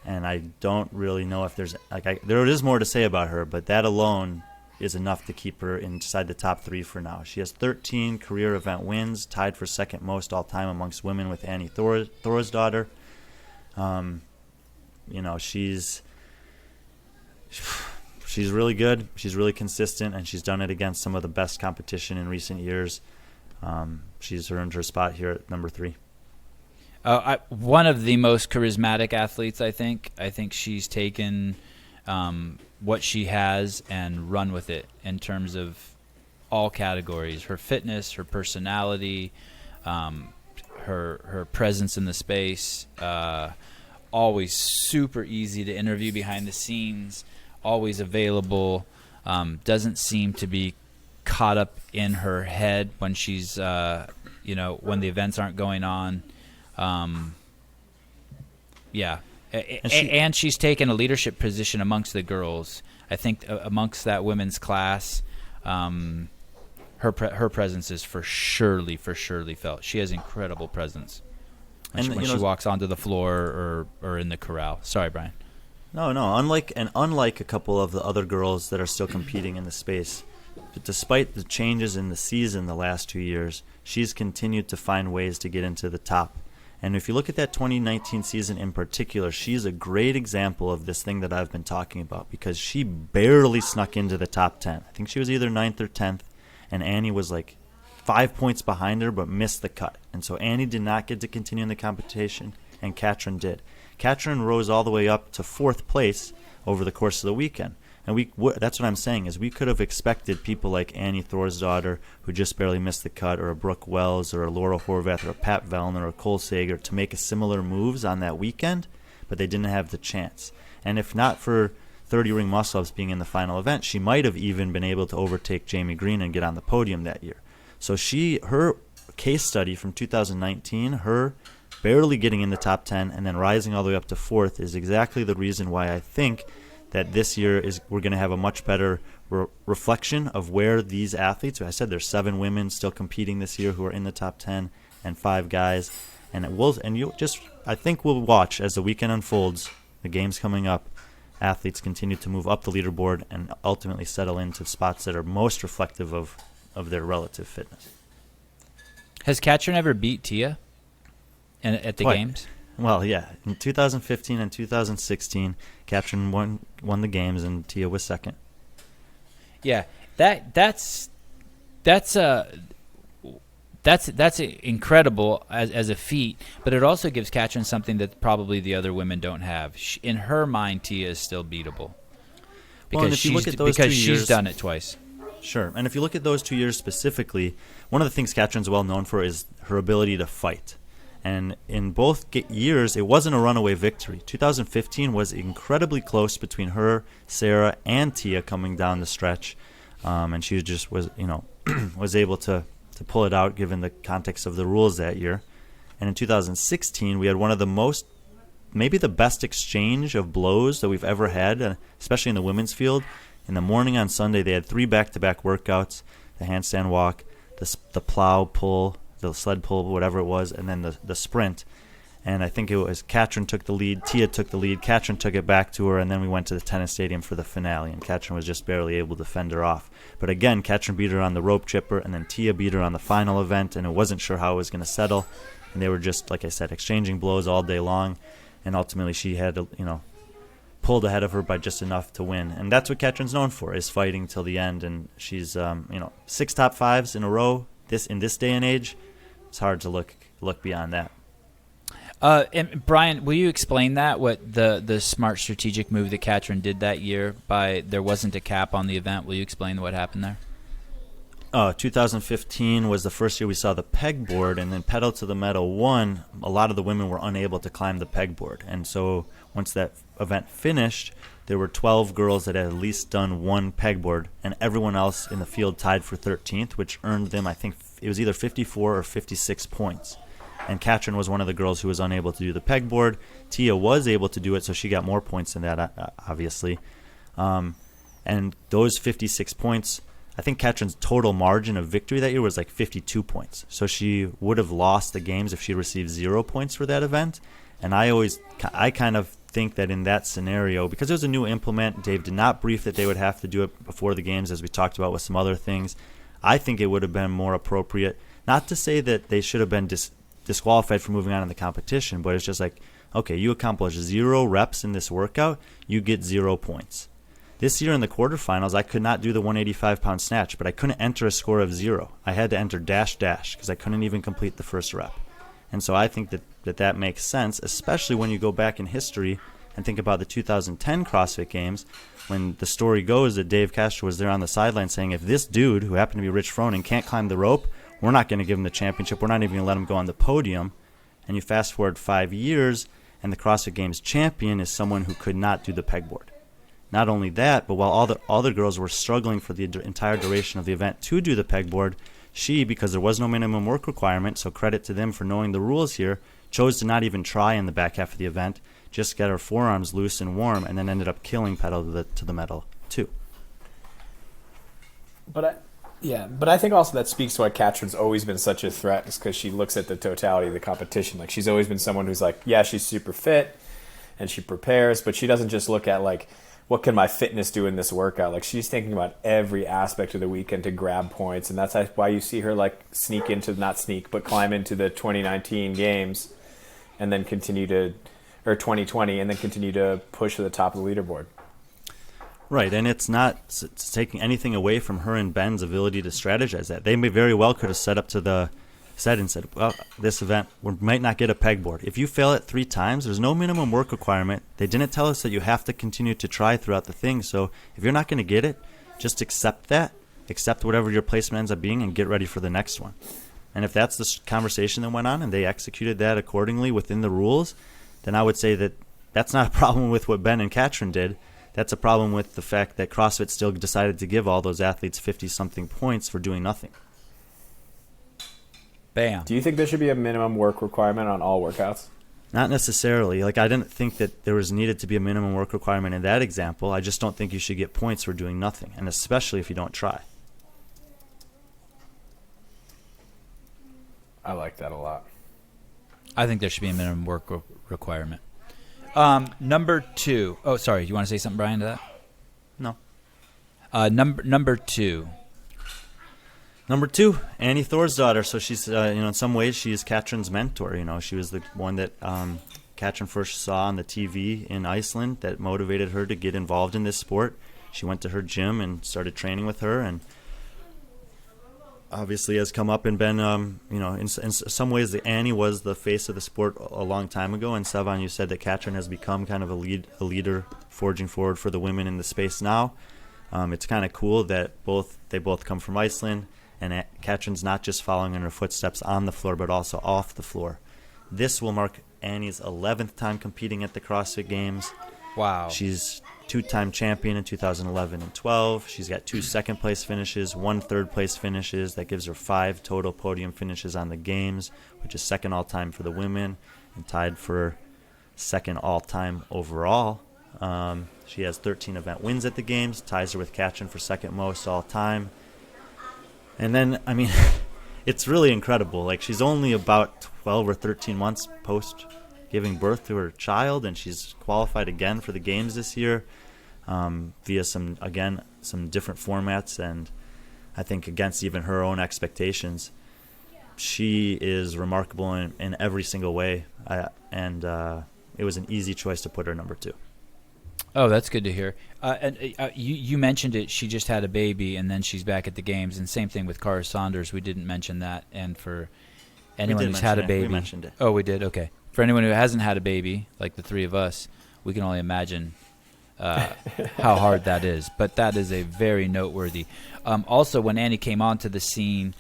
And I don't really know if there is more to say about her, but that alone is enough to keep her inside the top 3 for now. She has 13 career event wins, tied for second most all time amongst women with Annie Thorisdottir. She's really good. She's really consistent, and she's done it against some of the best competition in recent years. She's earned her spot here at number 3. One of the most charismatic athletes, I think. I think she's taken what she has and run with it in terms of all categories. Her fitness, her personality, her presence in the space. Always super easy to interview behind the scenes. Always available. Doesn't seem to be caught up in her head when she's, when the events aren't going on. And she's taken a leadership position amongst the girls. I think amongst that women's class, her presence is for surely felt. She has incredible presence when she walks onto the floor or in the corral. Sorry, Brian. No. Unlike a couple of the other girls that are still competing in the space, but despite the changes in the season the last 2 years, she's continued to find ways to get into the top. And if you look at that 2019 season in particular, she's a great example of this thing that I've been talking about, because she barely snuck into the top 10. I think she was either 9th or 10th, and Annie was like 5 points behind her but missed the cut. And so Annie did not get to continue in the competition, and Katrin did. Katrin rose all the way up to 4th place over the course of the weekend. And that's what I'm saying, is we could have expected people like Annie Thorisdottir, who just barely missed the cut, or a Brook Wells, or a Laura Horvath, or a Pat Vellner, or a Cole Sager to make similar moves on that weekend, but they didn't have the chance. And if not for 30-ring muscle-ups being in the final event, she might have even been able to overtake Jamie Green and get on the podium that year. So her case study from 2019, her barely getting in the top 10 and then rising all the way up to 4th, is exactly the reason why I think that this year we're going to have a much better reflection of where these athletes. I said there's 7 women still competing this year who are in the top 10, and 5 guys. I think we'll watch as the weekend unfolds, the games coming up, athletes continue to move up the leaderboard and ultimately settle into spots that are most reflective of their relative fitness. Has Katrin ever beat Tia at the games? Well, yeah. In 2015 and 2016, Katrin won the games, and Tia was second. Yeah, that's incredible as a feat, but it also gives Katrin something that probably the other women don't have. In her mind, Tia is still beatable because she's done it twice. Sure, and if you look at those 2 years specifically, one of the things Katrin's well known for is her ability to fight. And in both years, it wasn't a runaway victory. 2015 was incredibly close between her, Sarah, and Tia coming down the stretch, and she just was able to pull it out given the context of the rules that year. And in 2016, we had one of the maybe the best exchange of blows that we've ever had, especially in the women's field. In the morning on Sunday, they had 3 back-to-back workouts: the handstand walk, the plow pull, the sled pull, whatever it was, and then the sprint. And I think it was Katrin took the lead, Tia took the lead, Katrin took it back to her, and then we went to the tennis stadium for the finale, and Katrin was just barely able to fend her off. But again, Katrin beat her on the rope chipper, and then Tia beat her on the final event, and it wasn't sure how it was going to settle. And they were just, like I said, exchanging blows all day long, and ultimately she had pulled ahead of her by just enough to win. And that's what Katrin's known for, is fighting till the end. And she's 6 top 5s in a row in this day and age. It's hard to look beyond that. And Brian, will you explain that, what the smart strategic move that Katrin did that year by there wasn't a cap on the event? Will you explain what happened there? 2015 was the first year we saw the pegboard, and then Pedal to the Metal 1, a lot of the women were unable to climb the pegboard. And so once that event finished, there were 12 girls that had at least done one pegboard, and everyone else in the field tied for 13th, which earned them, I think it was either 54 or 56 points. and Katrin was one of the girls who was unable to do the pegboard. Tia was able to do it, so she got more points than that, obviously. And those 56 points, I think Katrin's total margin of victory that year was like 52 points. So she would have lost the games if she received 0 points for that event. And I kind of think that in that scenario, because it was a new implement, Dave did not brief that they would have to do it before the games, as we talked about with some other things. I think it would have been more appropriate, not to say that they should have been disqualified for moving on in the competition, but it's just like, okay, you accomplished 0 reps in this workout, you get 0 points. This year in the quarterfinals, I could not do the 185-pound snatch, but I couldn't enter a score of 0. I had to enter dash because I couldn't even complete the first rep. And so I think that makes sense, especially when you go back in history and think about the 2010 CrossFit Games, when the story goes that Dave Castro was there on the sideline saying, if this dude, who happened to be Rich Froning, can't climb the rope, we're not going to give him the championship. We're not even going to let him go on the podium. And you fast forward 5 years, and the CrossFit Games champion is someone who could not do the pegboard. Not only that, but while all the other girls were struggling for the entire duration of the event to do the pegboard, she, because there was no minimum work requirement, so credit to them for knowing the rules here, chose to not even try in the back half of the event, just get her forearms loose and warm, and then ended up killing pedal to the metal too. But I think also that speaks to why Katrin's always been such a threat, is because she looks at the totality of the competition. Like, she's always been someone who's like, yeah, she's super fit and she prepares, but she doesn't just look at like, what can my fitness do in this workout? Like, she's thinking about every aspect of the weekend to grab points, and that's why you see her like climb into the 2019 games, and then 2020, and then continue to push to the top of the leaderboard. Right, and it's not taking anything away from her and Ben's ability to strategize that. They may very well could have said, well, this event, we might not get a pegboard. If you fail it 3 times, there's no minimum work requirement. They didn't tell us that you have to continue to try throughout the thing. So if you're not going to get it, just accept that. Accept whatever your placement ends up being and get ready for the next one. And if that's the conversation that went on and they executed that accordingly within the rules, then I would say that that's not a problem with what Ben and Katrin did. That's a problem with the fact that CrossFit still decided to give all those athletes 50-something points for doing nothing. Bam. Do you think there should be a minimum work requirement on all workouts? Not necessarily. Like, I didn't think that there was needed to be a minimum work requirement in that example. I just don't think you should get points for doing nothing, and especially if you don't try. I like that a lot. I think there should be a minimum work requirement. Number 2. Oh, sorry. You want to say something, Brian, to that? No. Number 2. Number 2, Annie Thorsdottir. So she's, in some ways, she is Katrin's mentor. She was the one that Katrin first saw on the TV in Iceland that motivated her to get involved in this sport. She went to her gym and started training with her, and obviously has come up and been, in some ways, Annie was the face of the sport a long time ago. And Sevan, you said that Katrin has become kind of a leader, forging forward for the women in the space now. It's kind of cool that they both come from Iceland. And Katrin's not just following in her footsteps on the floor, but also off the floor. This will mark Annie's 11th time competing at the CrossFit Games. Wow. She's 2-time champion in 2011 and 12. She's got 2 second-place finishes, 1 third-place finishes. That gives her 5 total podium finishes on the Games, which is second all-time for the women and tied for second all-time overall. She has 13 event wins at the Games, ties her with Katrin for second most all-time. And then, it's really incredible. Like, she's only about 12 or 13 months post giving birth to her child, and she's qualified again for the Games this year via some different formats, and I think against even her own expectations. She is remarkable in every single way, and it was an easy choice to put her number 2. Oh, that's good to hear. You mentioned it. She just had a baby, and then she's back at the Games. And same thing with Cara Saunders. We didn't mention that. And for anyone who's had a baby, we mentioned it. Oh, we did. Okay. For anyone who hasn't had a baby, like the 3 of us, we can only imagine how hard that is. But that is a very noteworthy. Also, when Annie came onto the scene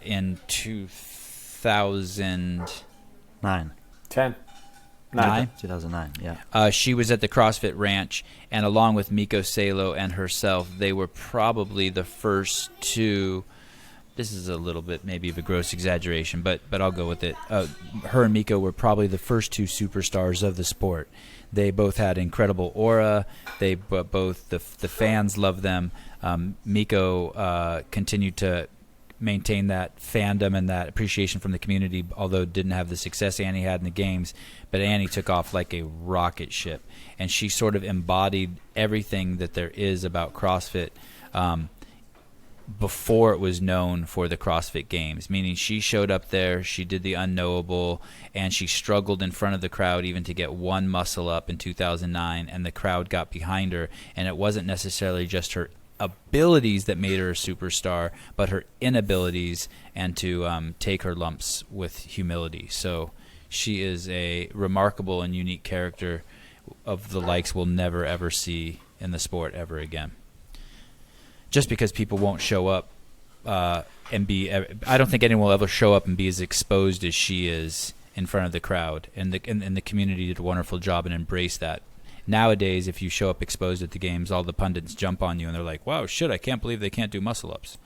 in 2009. 2009, yeah. She was at the CrossFit Ranch, and along with Miko Salo and herself, they were probably the first 2 this is a little bit maybe of a gross exaggeration, but I'll go with it. Her and Miko were probably the first two superstars of the sport. They both had incredible aura. They both the fans loved them. Miko continued to maintain that fandom and that appreciation from the community, although didn't have the success Annie had in the games. But Annie took off like a rocket ship, and she sort of embodied everything that there is about CrossFit before it was known for the CrossFit Games, meaning she showed up there, she did the unknowable, and she struggled in front of the crowd even to get one muscle up in 2009, and the crowd got behind her, and it wasn't necessarily just her abilities that made her a superstar, but her inabilities, and to take her lumps with humility. So she is a remarkable and unique character of the likes we'll never ever see in the sport ever again. Just because people won't show up and be, I don't think anyone will ever show up and be as exposed as she is in front of the crowd. And the community did a wonderful job and embraced that. Nowadays, if you show up exposed at the games, all the pundits jump on you and they're like, "Wow, shit! I can't believe they can't do muscle ups."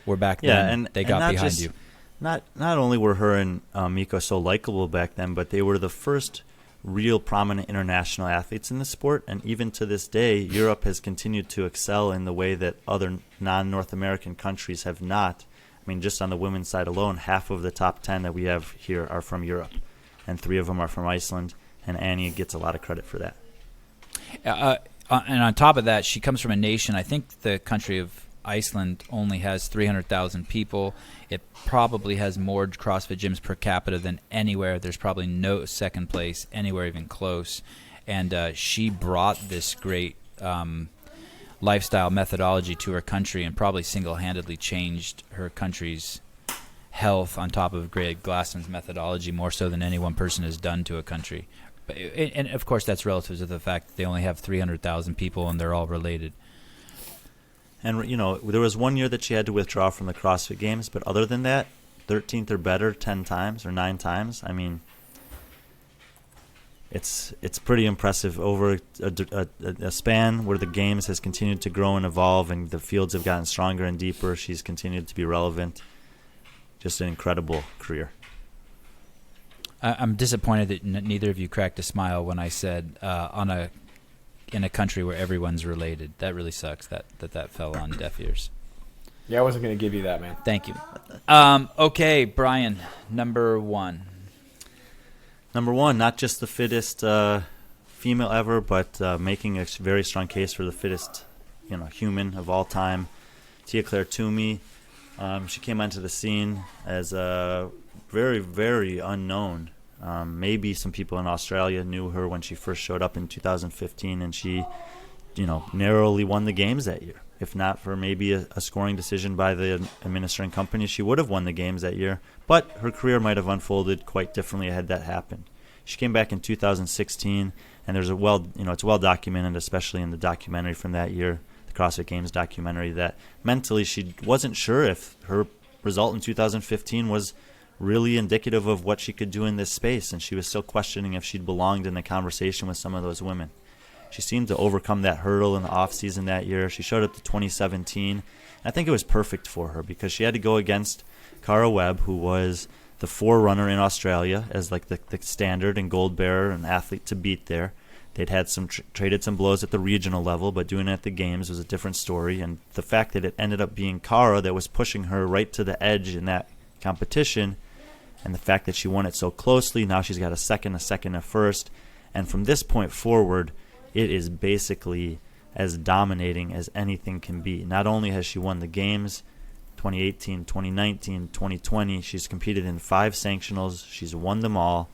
Where back then, they got behind you. Not only were her and Miko so likable back then, but they were the first real prominent international athletes in the sport, and even to this day, Europe has continued to excel in the way that other non-North American countries have not. I mean, just on the women's side alone, half of the top 10 that we have here are from Europe, and 3 of them are from Iceland, and Annie gets a lot of credit for that. And on top of that, she comes from a nation, I think the country of Iceland only has 300,000 people. It probably has more CrossFit gyms per capita than anywhere. There's probably no second place anywhere even close. And she brought this great lifestyle methodology to her country and probably single-handedly changed her country's health on top of Greg Glassman's methodology more so than any one person has done to a country. And, of course, that's relative to the fact that they only have 300,000 people and they're all related. And, you know, there was one year that she had to withdraw from the CrossFit Games, but other than that, 13th or better 10 times or 9 times. I mean, it's pretty impressive over a span where the games has continued to grow and evolve and the fields have gotten stronger and deeper. She's continued to be relevant. Just an incredible career. I'm disappointed that neither of you cracked a smile when I said in a country where everyone's related. That really sucks that fell on deaf ears. Yeah, I wasn't going to give you that, man. Thank you. Okay, Brian, number 1. Number 1, not just the fittest female ever, but making a very strong case for the fittest, human of all time. Claire Toomey. She came onto the scene as very, very unknown. Maybe some people in Australia knew her when she first showed up in 2015, and she, narrowly won the games that year. If not for maybe a scoring decision by the administering company, she would have won the games that year. But her career might have unfolded quite differently had that happened. She came back in 2016, and there's it's well documented, especially in the documentary from that year, the CrossFit Games documentary, that mentally she wasn't sure if her result in 2015 was really indicative of what she could do in this space, and she was still questioning if she'd belonged in the conversation with some of those women. She seemed to overcome that hurdle in the off-season that year. She showed up to 2017, and I think it was perfect for her because she had to go against Cara Webb, who was the forerunner in Australia as like the standard and gold bearer and athlete to beat there. They'd had traded some blows at the regional level, but doing it at the games was a different story, and the fact that it ended up being Cara that was pushing her right to the edge in that competition, and the fact that she won it so closely, now she's got a second, a first. And from this point forward, it is basically as dominating as anything can be. Not only has she won the games, 2018, 2019, 2020, she's competed in 5 sanctionals. She's won them all,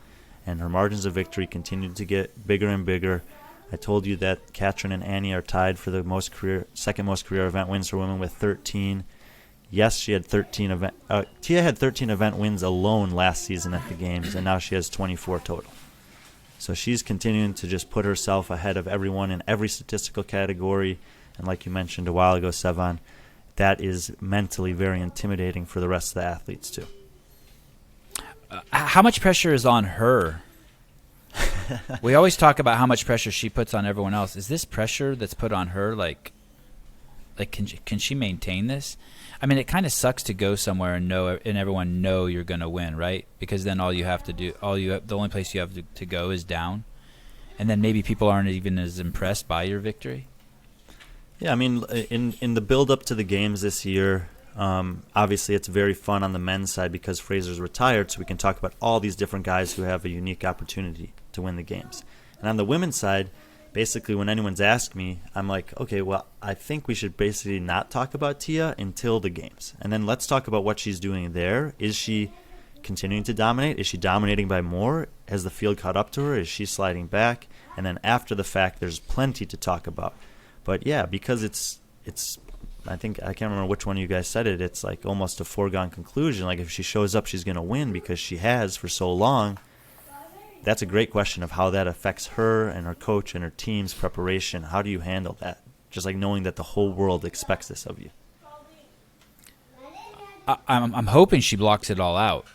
and her margins of victory continue to get bigger and bigger. I told you that Katrin and Annie are tied for the second most career event wins for women with 13. Yes, she had 13 Tia had 13 event wins alone last season at the games, and now she has 24 total. So she's continuing to just put herself ahead of everyone in every statistical category. And like you mentioned a while ago, Sevan, that is mentally very intimidating for the rest of the athletes too. How much pressure is on her? We always talk about how much pressure she puts on everyone else. Is this pressure that's put on her like Like, can she maintain this? I mean, it kind of sucks to go somewhere and everyone know you're going to win, right? Because then all you have to do, the only place you have to go is down, and then maybe people aren't even as impressed by your victory. Yeah, I mean, in the build up to the games this year, obviously it's very fun on the men's side because Fraser's retired, so we can talk about all these different guys who have a unique opportunity to win the games. And on the women's side, basically when anyone's asked me, I'm like, okay, well, I think we should basically not talk about Tia until the games. And then let's talk about what she's doing there. Is she continuing to dominate? Is she dominating by more? Has the field caught up to her? Is she sliding back? And then after the fact, there's plenty to talk about. But yeah, because it's I think, I can't remember which one of you guys said it, it's like almost a foregone conclusion. Like if she shows up, she's going to win because she has for so long. That's a great question of how that affects her and her coach and her team's preparation. How do you handle that? Just like knowing that the whole world expects this of you. I'm hoping she blocks it all out.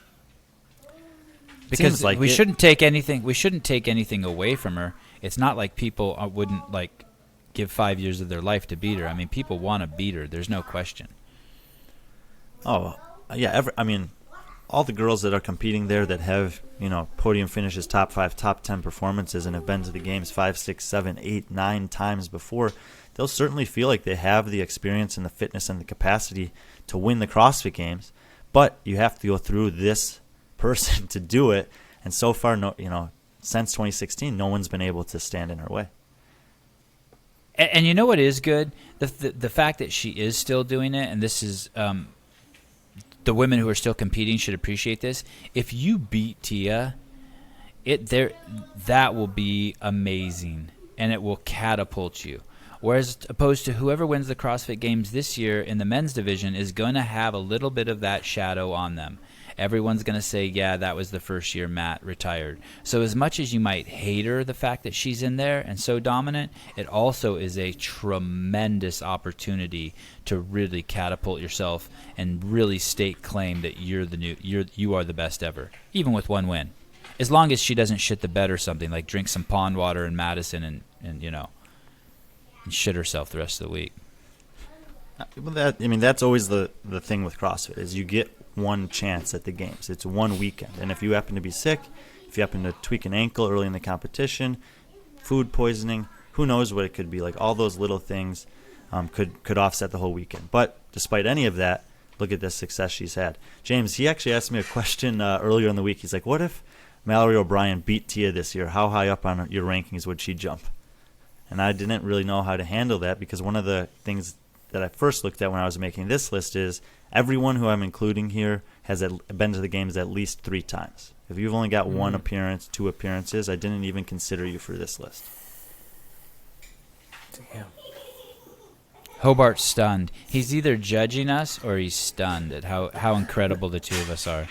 Because like we shouldn't take anything away from her. It's not like people wouldn't like give 5 years of their life to beat her. I mean, people want to beat her. There's no question. Oh, yeah. I mean, all the girls that are competing there that have, podium finishes, top 5, top 10 performances and have been to the games 5, 6, 7, 8, 9 times before, they'll certainly feel like they have the experience and the fitness and the capacity to win the CrossFit Games. But you have to go through this person to do it. And so far, since 2016, no one's been able to stand in her way. And you know what is good? The fact that she is still doing it, and this is the women who are still competing should appreciate this. If you beat Tia, that will be amazing, and it will catapult you. Whereas opposed to whoever wins the CrossFit Games this year in the men's division is going to have a little bit of that shadow on them. Everyone's going to say, yeah, that was the first year Matt retired. So as much as you might hate her, the fact that she's in there and so dominant, it also is a tremendous opportunity to really catapult yourself and really stake claim that you are the best ever, even with one win. As long as she doesn't shit the bed or something, like drink some pond water in Madison and shit herself the rest of the week. That's always the thing with CrossFit is you get one chance at the games. It's one weekend. And if you happen to be sick, if you happen to tweak an ankle early in the competition, food poisoning, who knows what it could be. Like all those little things could offset the whole weekend. But despite any of that, look at the success she's had. James, he actually asked me a question earlier in the week. He's like, what if Mallory O'Brien beat Tia this year? How high up on your rankings would she jump? And I didn't really know how to handle that because one of the things that I first looked at when I was making this list is everyone who I'm including here has been to the games at least 3 times. If you've only got one appearance, 2 appearances, I didn't even consider you for this list. Damn. Hobart's stunned. He's either judging us or he's stunned at how incredible the two of us are.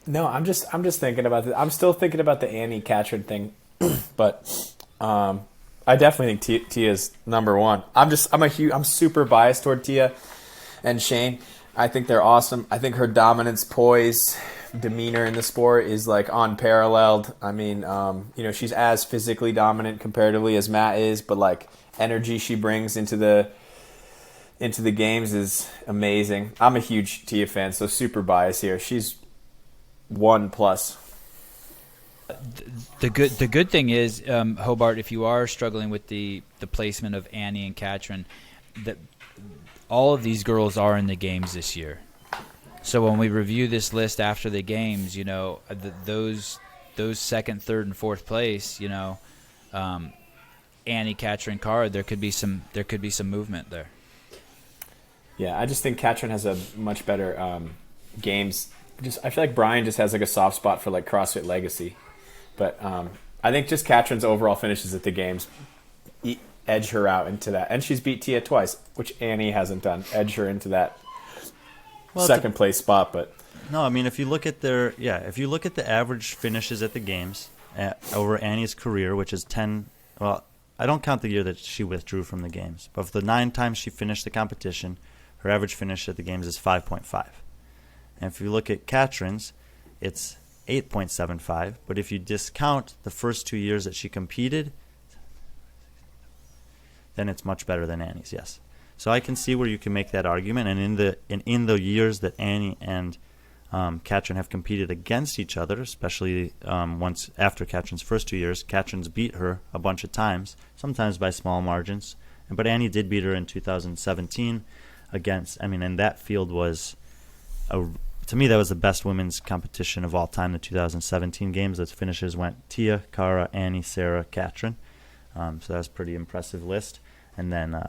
No, I'm just thinking about this. I'm still thinking about the Annie Catchard thing, but I definitely think Tia's number one. I'm super biased toward Tia and Shane. I think they're awesome. I think her dominance, poise, demeanor in the sport is like unparalleled. I mean, she's as physically dominant comparatively as Matt is, but like energy she brings into the games is amazing. I'm a huge Tia fan, so super biased here. She's 1+. The good thing is, Hobart, if you are struggling with the placement of Annie and Katrin, that all of these girls are in the games this year. So when we review this list after the games, those second, third, and fourth place, Annie, Katrin, Cara, there could be some movement there. Yeah, I just think Katrin has a much better games. I feel like Brian just has like a soft spot for like CrossFit Legacy. But I think just Katrin's overall finishes at the games edge her out into that. And she's beat Tia twice, which Annie hasn't done. Edge her into that second place spot. But no, I mean, if you look at the average finishes at the games over Annie's career, which is 10, well, I don't count the year that she withdrew from the games. But for the 9 times she finished the competition, her average finish at the games is 5.5. And if you look at Katrin's, it's 8.75, but if you discount the first 2 years that she competed, then it's much better than Annie's, yes. So I can see where you can make that argument. And in the years that Annie and Katrin have competed against each other, especially once after Katrin's first 2 years, Katrin's beat her a bunch of times, sometimes by small margins. But Annie did beat her in 2017 and that field was, to me, that was the best women's competition of all time, the 2017 games. Those finishes went Tia, Cara, Annie, Sarah, Katrin. So that was a pretty impressive list. And then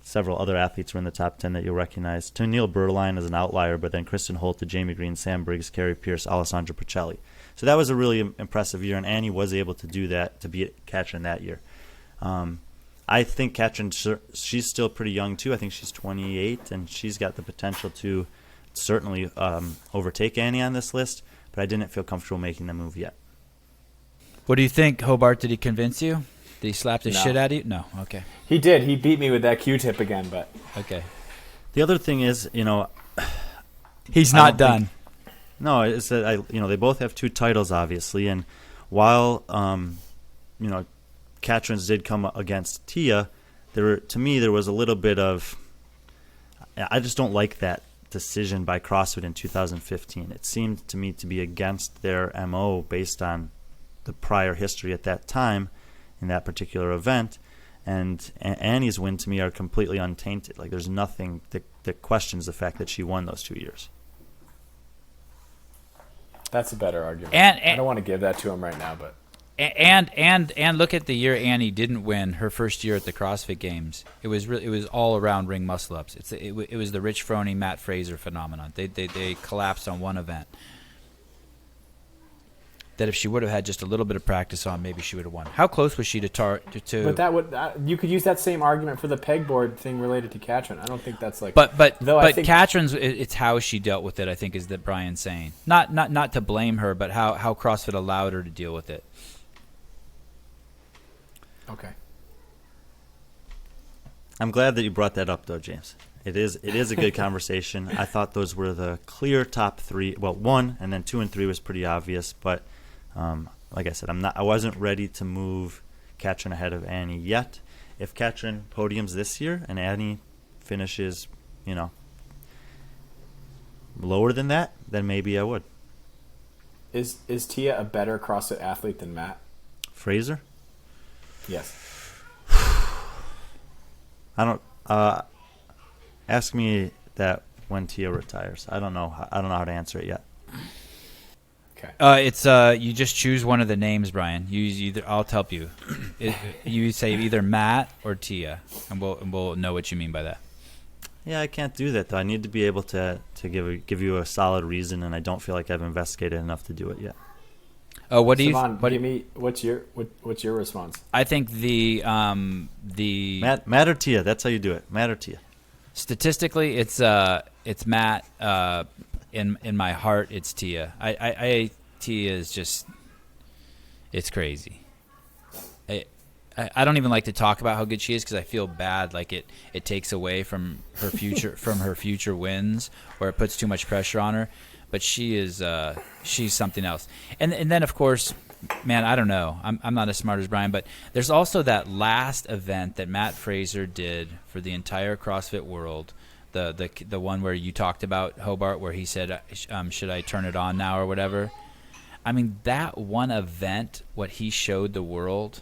several other athletes were in the top 10 that you'll recognize. Tennille Berline is an outlier, but then Kristen Holt, Jamie Green, Sam Briggs, Carrie Pierce, Alessandra Pacelli. So that was a really impressive year, and Annie was able to do that, to beat Katrin that year. I think Katrin, she's still pretty young too. I think she's 28, and she's got the potential to certainly overtake Annie on this list, but I didn't feel comfortable making the move yet. What do you think, Hobart? Did he convince you? Did he slap the No. shit out of you? No. Okay. He did. He beat me with that Q-tip again, but Okay. The other thing is, He's I not don't done. think- No, it's that they both have 2 titles, obviously, and while Katrin's did come against Tia, to me there was a little bit of, I just don't like that decision by CrossFit in 2015. It seemed to me to be against their MO based on the prior history at that time in that particular event. And Annie's win to me are completely untainted. Like, there's nothing that questions the fact that she won those 2 years. that's a better argument. And- I don't want to give that to him right now, but And look at the year Annie didn't win her first year at the CrossFit Games. It was all around ring muscle ups. It was the Rich Froning, Matt Fraser phenomenon. They collapsed on one event. That if she would have had just a little bit of practice on, maybe she would have won. How close was she to? but that would you could use that same argument for the pegboard thing related to Katrin. I don't think that's like. But though I think, Katrin's, it's how she dealt with it, I think, is that Brian's saying. Not to blame her, but how CrossFit allowed her to deal with it. okay. I'm glad that you brought that up, though, James. It is a good conversation. I thought those were the clear top 3. Well, 1 and then 2 and 3 was pretty obvious, but like I said, I wasn't ready to move Katrin ahead of Annie yet. If Katrin podiums this year and Annie finishes, lower than that, then maybe I would. Is Tia a better CrossFit athlete than Matt? Fraser? Yes. I don't. Ask me that when Tia retires. I don't know how to answer it yet. Okay. It's you just choose one of the names, Brian. You either. I'll help you. You say either Matt or Tia, and we'll know what you mean by that. Yeah, I can't do that though. I need to be able to give you a solid reason, and I don't feel like I've investigated enough to do it yet. Oh, what do you? Sevan, give me what's your response? I think the Matt or Tia. That's how you do it. Matt or Tia. Statistically, it's Matt. In my heart, it's Tia. Tia is just, it's crazy. I don't even like to talk about how good she is because I feel bad. Like it takes away from her future wins, or it puts too much pressure on her. But she's something else. And then of course, man, I don't know. I'm not as smart as Brian, but there's also that last event that Matt Fraser did for the entire CrossFit world. The one where you talked about, Hobart, where he said, should I turn it on now or whatever. I mean, that one event, what he showed the world,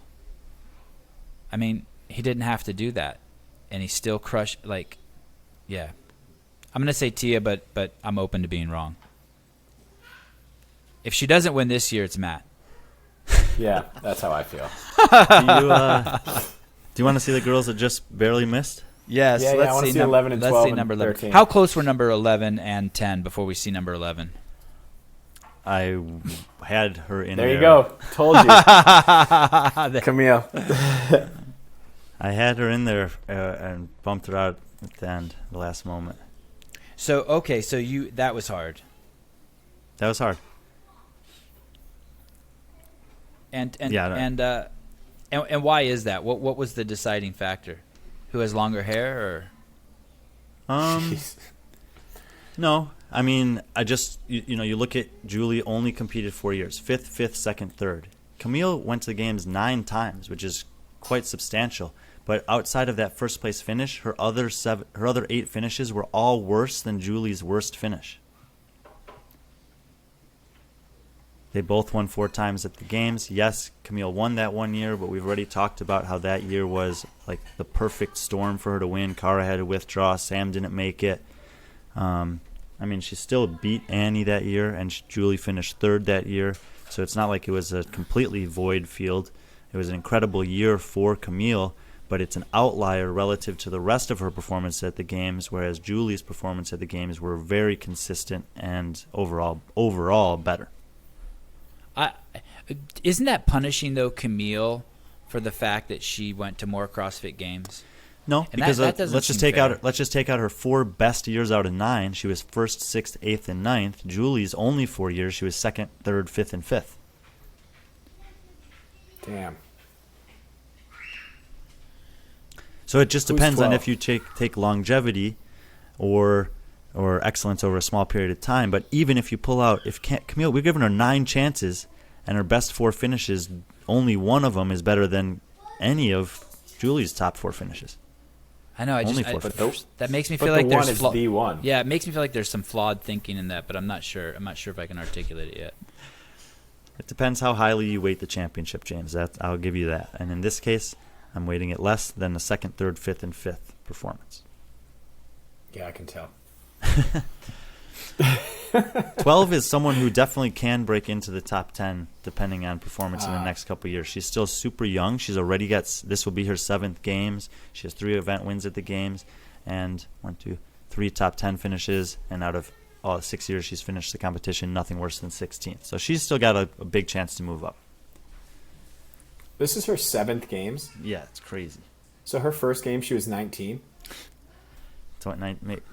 I mean, he didn't have to do that. And he still crushed, yeah. I'm going to say Tia, but I'm open to being wrong. If she doesn't win this year, it's Matt. Yeah, that's how I feel. Do you want to see the girls that just barely missed? Yes. Yeah, I want to see 11 and 12 let's see and number 11. 13. How close were number 11 and 10 before we see number 11? I had her in There there. you go. Told you. Camille. I had her in there and bumped her out at the end, the last moment. So, okay, so that was hard. That was hard. And Yeah, and why is that? What was the deciding factor? Who has longer hair, or? Jeez. No, I mean, I just you look at Julie only competed 4 years, fifth, second, third. Camille went to the games 9 times, which is quite substantial. But outside of that first place finish, her other 8 finishes were all worse than Julie's worst finish. They both won 4 times at the games. Yes, Camille won that one year, but we've already talked about how that year was like the perfect storm for her to win. Cara had to withdraw. Sam didn't make it. She still beat Annie that year, and Julie finished 3rd that year. So it's not like it was a completely void field. It was an incredible year for Camille, but it's an outlier relative to the rest of her performance at the games, whereas Julie's performance at the games were very consistent and overall better. Isn't that punishing, though, Camille, for the fact that she went to more CrossFit games? No, And because that doesn't let's just seem take out her 4 best years out of 9. She was 1st, 6th, 8th, and 9th. Julie's only 4 years. She was 2nd, 3rd, 5th, and 5th. Damn. So it just depends on 12? if you take longevity or excellence over a small period of time. But even if you pull out, Camille, we've given her 9 chances, and her best 4 finishes, only one of them is better than any of Julie's top 4 finishes. I know. That makes me feel But like the one there's is the one. Yeah, it makes me feel like there's some flawed thinking in that, but I'm not sure. I'm not sure if I can articulate it yet. It depends how highly you weight the championship, James. I'll give you that. And in this case, I'm weighting it less than the 2nd, 3rd, 5th, and 5th performance. Yeah, I can tell. 12 is someone who definitely can break into the top 10 depending on performance in the next couple of years. She's still super young. She's already this will be her 7th games. She has 3 event wins at the games and 3 top 10 finishes. And out of all 6 years she's finished the competition, nothing worse than 16th. So she's still got a big chance to move up. This is her 7th games? Yeah, it's crazy. So her first game she was 19?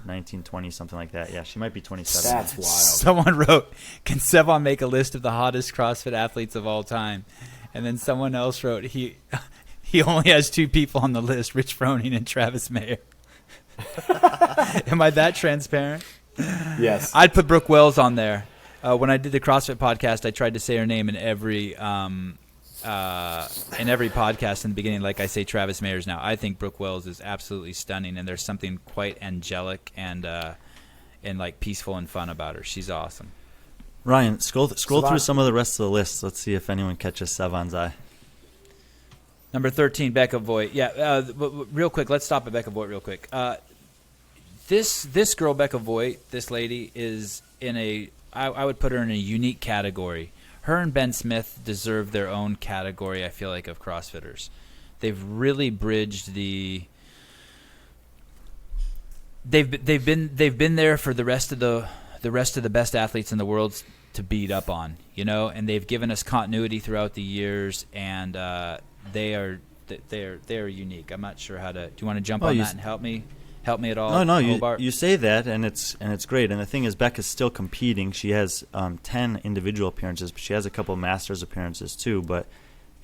19, 20, something like that. Yeah, she might be 27. That's wild. Someone wrote, "Can Sevan make a list of the hottest CrossFit athletes of all time?" And then someone else wrote, "He only has 2 people on the list: Rich Froning and Travis Mayer." Am I that transparent? Yes. I'd put Brook Wells on there. When I did the CrossFit podcast, I tried to say her name in every podcast in the beginning, like I say Travis Mayers now. I think Brook Wells is absolutely stunning, and there's something quite angelic and like peaceful and fun about her. She's awesome. Ryan, scroll through some of the rest of the list. Let's see if anyone catches Sevan's eye. Number 13, Becca Voight. Yeah, real quick, let's stop at Becca Voight real quick. This girl, Becca Voight, this lady is I would put her in a unique category. Her and Ben Smith deserve their own category, I feel like, of CrossFitters. They've really bridged the. They've been there for the rest of the best athletes in the world to beat up on, and they've given us continuity throughout the years, and they are unique. I'm not sure how to. Do you want to jump on that and help me? Help me at all? No, Hobart? you say that, and it's great. And the thing is, Becca's still competing. She has 10 individual appearances, but she has a couple Masters appearances too. But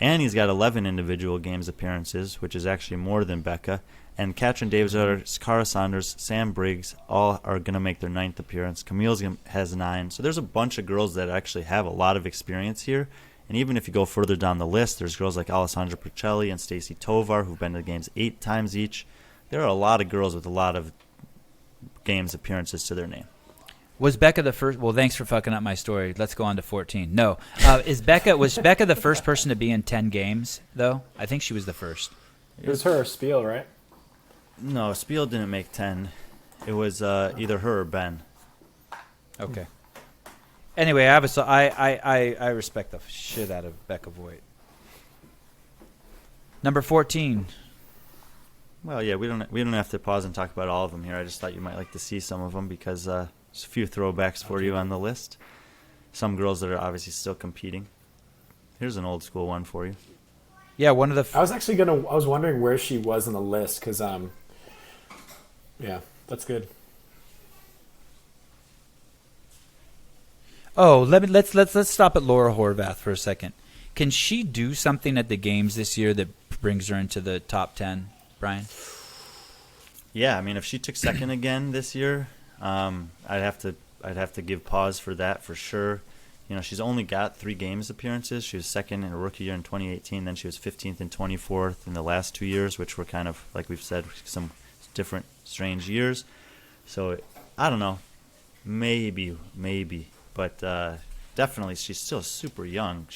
Annie's got 11 individual games appearances, which is actually more than Becca. And Katrin Davidsdottir, Cara Saunders, Sam Briggs, all are going to make their 9th appearance. Camille's has 9. So there's a bunch of girls that actually have a lot of experience here. And even if you go further down the list, there's girls like Alessandra Percelli and Stacy Tovar who've been to the games 8 times each. There are a lot of girls with a lot of games appearances to their name. Was Becca the first? Well, thanks for fucking up my story. Let's go on to 14. No, was Becca the first person to be in 10 games though? I think she was the first. It was her, Spiel, right? No, Spiel didn't make 10. It was either her or Ben. Okay. Anyway, I respect the shit out of Becca Voight. Number 14. Well, yeah, we don't have to pause and talk about all of them here. I just thought you might like to see some of them because there's a few throwbacks for you on the list. Some girls that are obviously still competing. Here's an old school one for you. Yeah, one of the. I was wondering where she was in the list because yeah, that's good. Oh, let's stop at Laura Horvath for a second. Can she do something at the games this year that brings her into the top 10? Brian? Yeah, I mean, if she took second again this year, I'd have to give pause for that for sure. she's only got 3 games appearances. She was second in her rookie year in 2018. Then she was 15th and 24th in the last 2 years, which were kind of, like we've said, some different strange years. So I don't know. Maybe. But definitely she's still super young.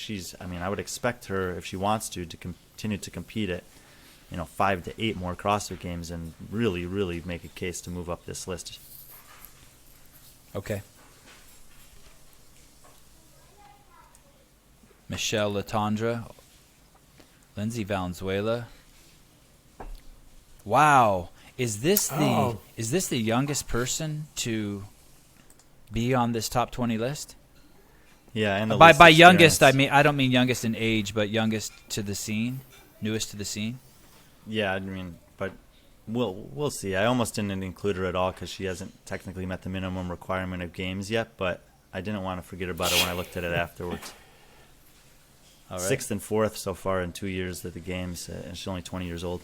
I would expect her, if she wants to continue to compete at 5 to 8 more CrossFit games and really, really make a case to move up this list. Okay. Michelle Latondra, Lindsey Valenzuela. Wow, is this the youngest person to be on this top 20 list? Yeah, and by youngest, I don't mean youngest in age, but youngest to the scene, newest to the scene. Yeah, but we'll see. I almost didn't include her at all because she hasn't technically met the minimum requirement of games yet, but I didn't want to forget about it when I looked at it afterwards. All right. 6th and 4th so far in 2 years at the games, and she's only 20 years old.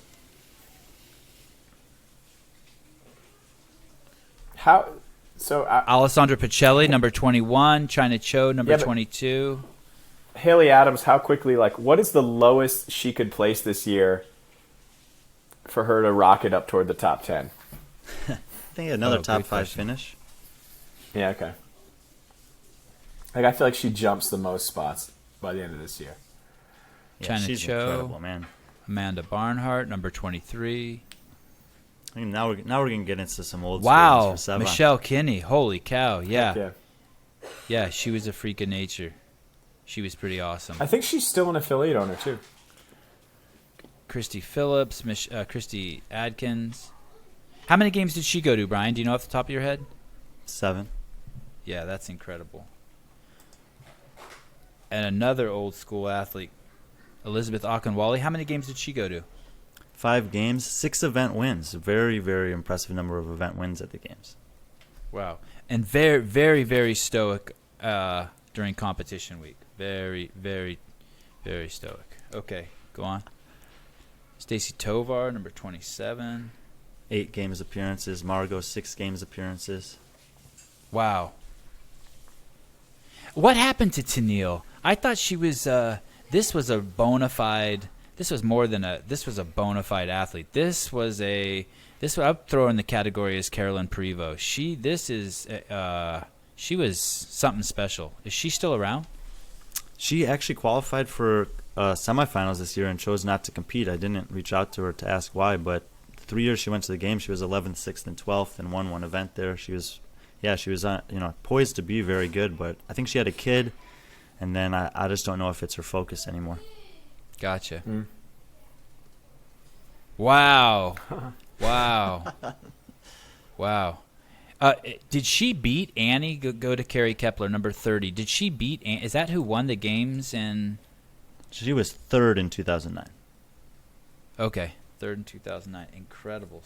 Alessandra Pacelli, number 21. China Cho, number 22. Haley Adams, how quickly, what is the lowest she could place this year for her to rocket up toward the top 10? I think another top 5 finish. Yeah, okay. I feel like she jumps the most spots by the end of this year. Yeah, China she's Cho, incredible, man. Amanda Barnhart, number 23. Now we're gonna get into some old Wow, schools for Sevan. Michelle Kinney, holy cow, yeah. Yeah, she was a freak of nature. She was pretty awesome. I think she's still an affiliate owner too. Christy Phillips, Christy Adkins. How many games did she go to, Brian? Do you know off the top of your head? 7. Yeah, that's incredible. And another old school athlete, Elizabeth Akinwale. How many games did she go to? 5 games, 6 event wins. Very, very impressive number of event wins at the games. Wow. And very, very, very stoic during competition week. Very, very, very stoic. Okay, go on. Stacy Tovar, number 27. 8 games appearances. Margot, 6 games appearances. Wow. What happened to Tennille? I thought she was this was a bona fide athlete. I'd throw in the category as Carolyn Privo. She was something special. Is she still around? She actually qualified for semifinals this year and chose not to compete. I didn't reach out to her to ask why, but the 3 years she went to the game, she was 11th, 6th, and 12th, and won one event there. She was poised to be very good, but I think she had a kid, and then I just don't know if it's her focus anymore. Gotcha. Wow. Wow. Wow. Did she beat Annie? Go to Carrie Kepler, number 30. Did she beat Annie? Is that who won the games? She was 3rd in 2009. Okay, 3rd in 2009. Incredible.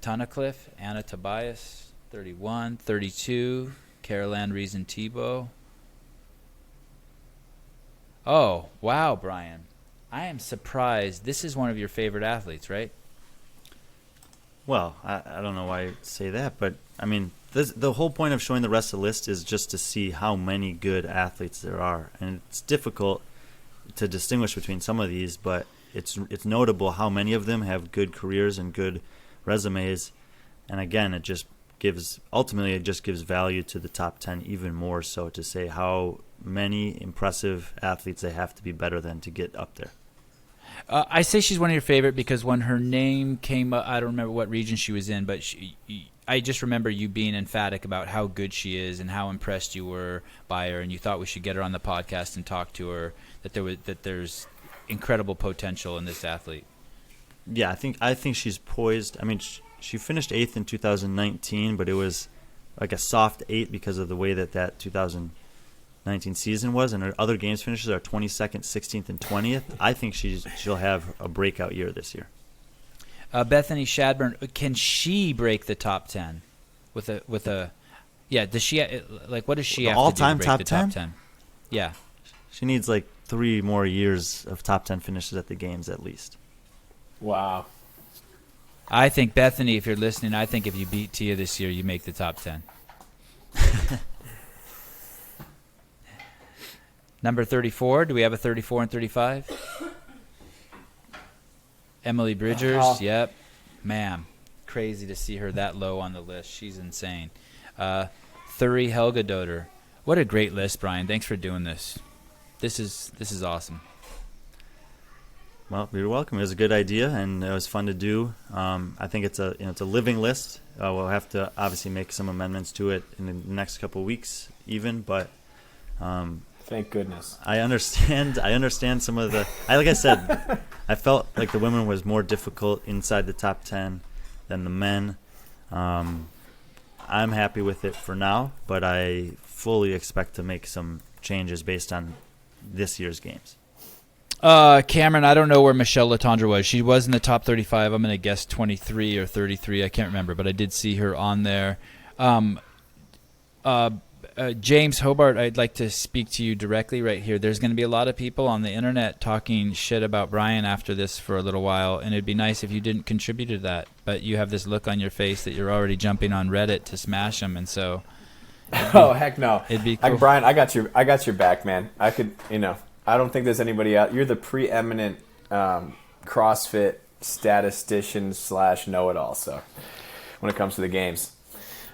Tunnicliffe, Anna Tobias, 31, 32. Caroline Reason-Thibault. Oh, wow, Brian. I am surprised. This is one of your favorite athletes, right? Well, I don't know why you say that, but, the whole point of showing the rest of the list is just to see how many good athletes there are. And it's difficult to distinguish between some of these, but it's notable how many of them have good careers and good resumes. And again, it just gives value to the top 10 even more so, to say how many impressive athletes they have to be better than to get up there. I say she's one of your favorite because when her name came up, I don't remember what region she was in, but I just remember you being emphatic about how good she is and how impressed you were by her, and you thought we should get her on the podcast and talk to her, that there's incredible potential in this athlete. Yeah, I think she's poised. She finished 8th in 2019, but it was like a soft 8 because of the way that 2019 season was, and her other games finishes are 22nd, 16th, and 20th. I think she'll have a breakout year this year. Bethenny Schadburn, can she break the top 10 with a yeah, does she what does she have all-time to do to break the top top 10? Yeah. She needs 3 more years of top 10 finishes at the games at least. Wow. I think, Bethenny, if you're listening, I think if you beat Tia this year, you make the top 10. Number 34. Do we have a 34 and 35? Emily Bridgers. Yep. Man, crazy to see her that low on the list. She's insane. Thuri Helga Doder. What a great list, Brian. Thanks for doing this. This is awesome. Well, you're welcome. It was a good idea, and it was fun to do. I think it's a living list. We'll have to obviously make some amendments to it in the next couple of weeks, even. But thank goodness. I understand some of the. Like I said, I felt like the women was more difficult inside the top 10 than the men. I'm happy with it for now, but I fully expect to make some changes based on this year's games. Cameron, I don't know where Michelle Latondra was. She was in the top 35. I'm going to guess 23 or 33. I can't remember, but I did see her on there. James Hobart, I'd like to speak to you directly right here. There's going to be a lot of people on the internet talking shit about Brian after this for a little while, and it'd be nice if you didn't contribute to that. But you have this look on your face that you're already jumping on Reddit to smash them, and so. Oh heck no! It'd be cool. Brian, I got your back, man. I could, I don't think there's anybody out. You're the preeminent CrossFit statistician / know-it-all. So when it comes to the games,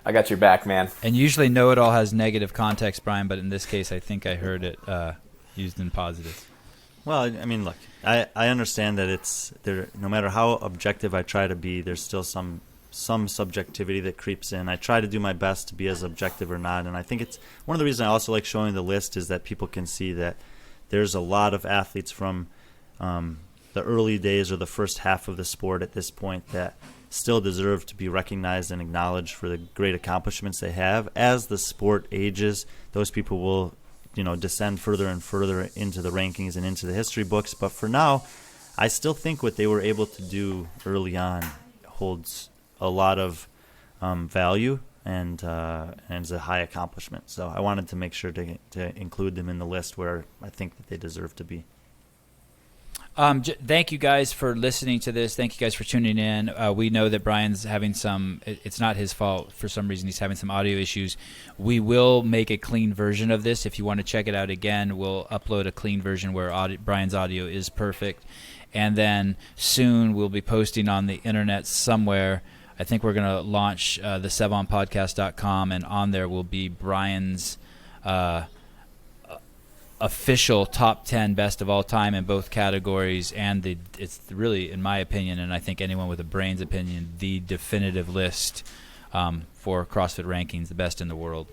I got your back, man. And usually know-it-all has negative context, Brian, but in this case, I think I heard it used in positive. Well, I mean, look, I understand that it's there. No matter how objective I try to be, there's still some subjectivity that creeps in. I try to do my best to be as objective or not, and I think it's one of the reasons I also like showing the list is that people can see that there's a lot of athletes from the early days or the first half of the sport at this point that still deserve to be recognized and acknowledged for the great accomplishments they have. As the sport ages, those people will, descend further and further into the rankings and into the history books. But for now, I still think what they were able to do early on holds a lot of value and is a high accomplishment. So I wanted to make sure to include them in the list where I think that they deserve to be. Thank you guys for listening to this. Thank you guys for tuning in. We know that Brian's having it's not his fault. For some reason, he's having some audio issues. We will make a clean version of this. If you want to check it out again, we'll upload a clean version where Brian's audio is perfect. And then soon we'll be posting on the internet somewhere. I think we're going to launch the SevanPodcast.com, and on there will be Brian's official top 10 best of all time in both categories, and it's really, in my opinion, and I think anyone with a brain's opinion, the definitive list for CrossFit rankings, the best in the world.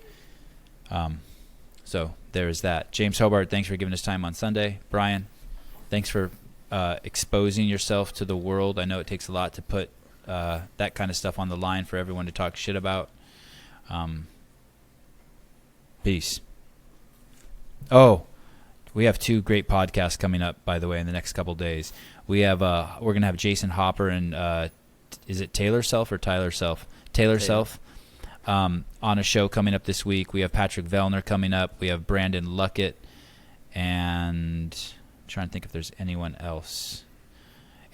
So there's that. James Hobart, thanks for giving us time on Sunday. Brian, thanks for exposing yourself to the world. I know it takes a lot to put that kind of stuff on the line for everyone to talk shit about. Peace. Oh, we have 2 great podcasts coming up, by the way, in the next couple days. We have we're gonna have Jason Hopper and is it Taylor Self or Tyler Self? Taylor Self on a show coming up this week. We have Patrick Vellner coming up. We have Brandon Luckett, and I'm trying to think if there's anyone else.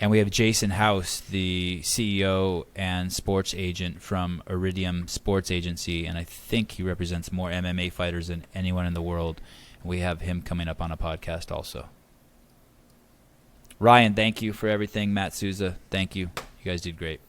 And we have Jason House, the CEO and sports agent from Iridium Sports Agency, and I think he represents more MMA fighters than anyone in the world. We have him coming up on a podcast also. Ryan, thank you for everything. Matt Souza, thank you. You guys did great.